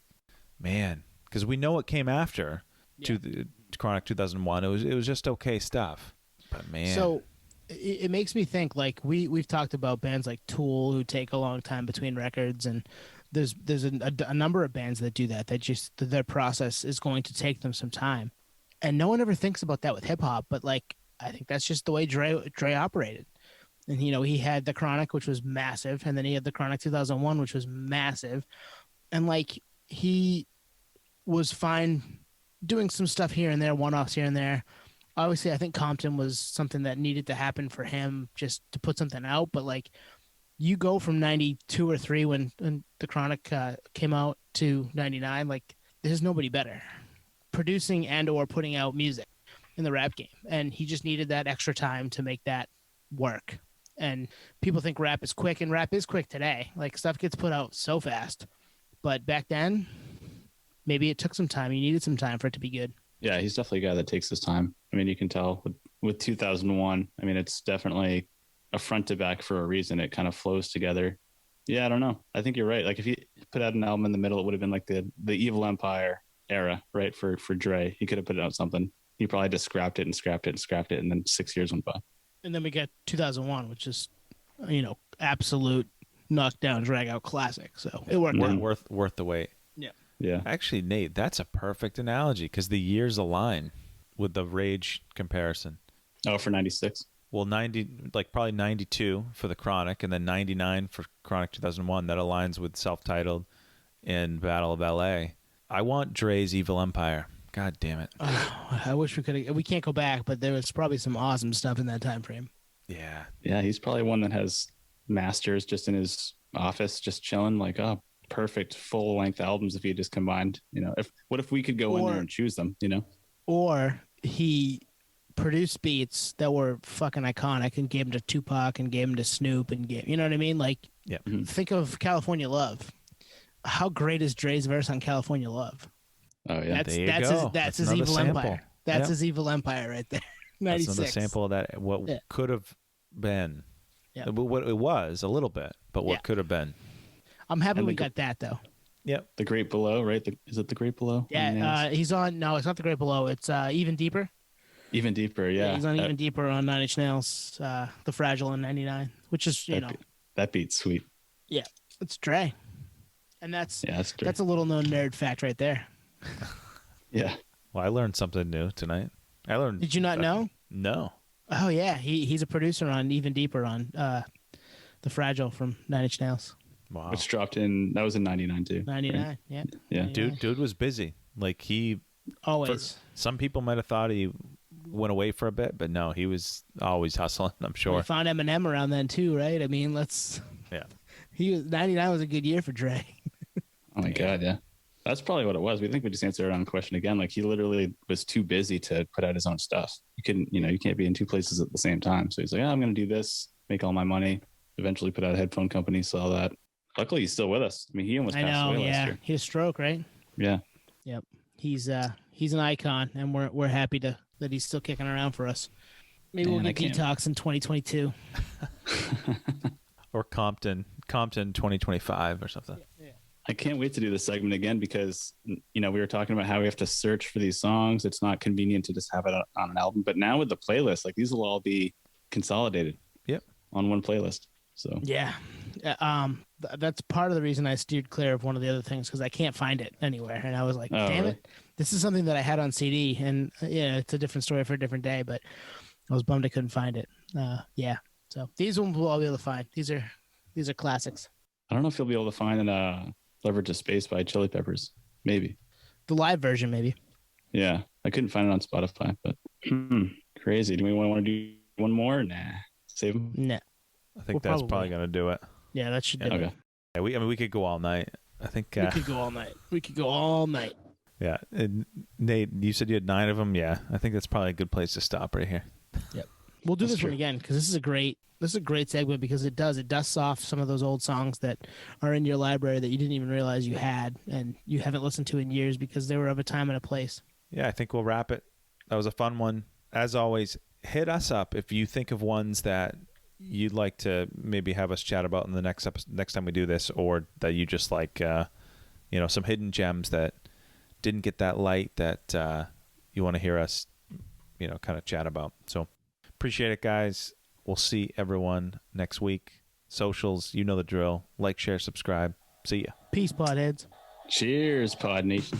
man, because we know what came after Chronic 2001. It was just okay stuff. But man. So it makes me think like we've talked about bands like Tool who take a long time between records, and there's a number of bands that do that just their process is going to take them some time, and no one ever thinks about that with hip hop, but like I think that's just the way Dre operated. And you know, he had the Chronic, which was massive, and then he had the Chronic 2001, which was massive, and like he was fine doing some stuff here and there, one-offs here and there. Obviously, I think Compton was something that needed to happen for him just to put something out. But like, you go from 92 or 3 when the Chronic came out to 99, like there's nobody better producing and or putting out music in the rap game. And he just needed that extra time to make that work. And people think rap is quick, and rap is quick today. Like stuff gets put out so fast. But back then, maybe it took some time. You needed some time for it to be good. Yeah, he's definitely a guy that takes his time. I mean, you can tell with 2001. I mean, it's definitely a front to back for a reason. It kind of flows together. Yeah, I don't know. I think you're right. Like if he put out an album in the middle, it would have been like the Evil Empire era, right? For Dre, he could have put out something. He probably just scrapped it, and then 6 years went by. And then we get 2001, which is, you know, absolute knockdown, drag out classic. So it worked out. Worth the wait. Yeah. Actually, Nate, that's a perfect analogy because the years align with the Rage comparison. Oh, for 96. Well, probably 92 for the Chronic, and then 99 for Chronic 2001. That aligns with Self-Titled and Battle of LA. I want Dre's Evil Empire. God damn it. I wish we could. We can't go back, but there was probably some awesome stuff in that time frame. Yeah. Yeah, he's probably one that has masters just in his office, just chilling. Like, oh, perfect full length albums if he just combined. What if we could go in there and choose them? Or he produced beats that were fucking iconic and gave them to Tupac and gave them to Snoop and you know what I mean? Like, Yeah. Think of California Love. How great is Dre's verse on California Love? Oh yeah, that's his evil sample. empire. That's his evil empire right there. 96. That's another sample of that. What could have been. Yeah. What it was a little bit, but what could have been. I'm happy we got that though. Yep. The Great Below, right? Is it The Great Below? Yeah. He's on. No, it's not The Great Below. It's Even Deeper. Even Deeper. Yeah. He's on Even Deeper on Nine Inch Nails. The Fragile in '99, which is that beat's sweet. Yeah, it's Dre, and that's Dre. a little known nerd fact right there. Yeah. Well, I learned something new tonight. Did you not know? No. Oh yeah, he's a producer on Even Deeper on The Fragile from Nine Inch Nails. Wow. Which dropped in. That was in '99 too. '99. Right? Yeah. Yeah. 99. Dude was busy. Like he always. Some people might have thought he went away for a bit, but no, he was always hustling. I'm sure. We found Eminem around then too, right? I mean, He was 99 was a good year for Dre. Oh my god, yeah. That's probably what it was. We think we just answered our own question again. Like he literally was too busy to put out his own stuff. You can't be in two places at the same time. So he's like, I'm going to do this, make all my money, eventually put out a headphone company, sell that. Luckily, he's still with us. I mean, he almost passed away last year. He had a stroke, right? Yeah. Yep. He's an icon, and we're happy that he's still kicking around for us. Maybe we'll get Detox in 2022. Or Compton 2025 or something. Yeah. I can't wait to do this segment again because, we were talking about how we have to search for these songs. It's not convenient to just have it on an album. But now with the playlist, like these will all be consolidated. Yep. On one playlist. So yeah. That's part of the reason I steered clear of one of the other things because I can't find it anywhere. And I was like, damn really? it. This is something that I had on CD. And it's a different story for a different day. But I was bummed I couldn't find it. Yeah. So these ones we'll all be able to find. These are classics. I don't know if you'll be able to find Leverage of Space by Chili Peppers. Maybe. The live version, maybe. Yeah. I couldn't find it on Spotify, but crazy. Do we want to do one more? Nah. Save them? Nah. I think that's probably going to do it. Yeah, that should do it. Yeah, we could go all night. I think we could go all night. Yeah. And Nate, you said you had 9 of them. Yeah. I think that's probably a good place to stop right here. Yep. We'll do this one again because this is a great segment because it dusts off some of those old songs that are in your library that you didn't even realize you had and you haven't listened to in years because they were of a time and a place. Yeah, I think we'll wrap it. That was a fun one. As always, hit us up if you think of ones that you'd like to maybe have us chat about in the next time we do this, or that you just like, some hidden gems that didn't get that light that you want to hear us, kind of chat about. So appreciate it, guys. We'll see everyone next week. Socials, you know the drill. Like, share, subscribe. See ya. Peace, podheads. Cheers, Pod Nation.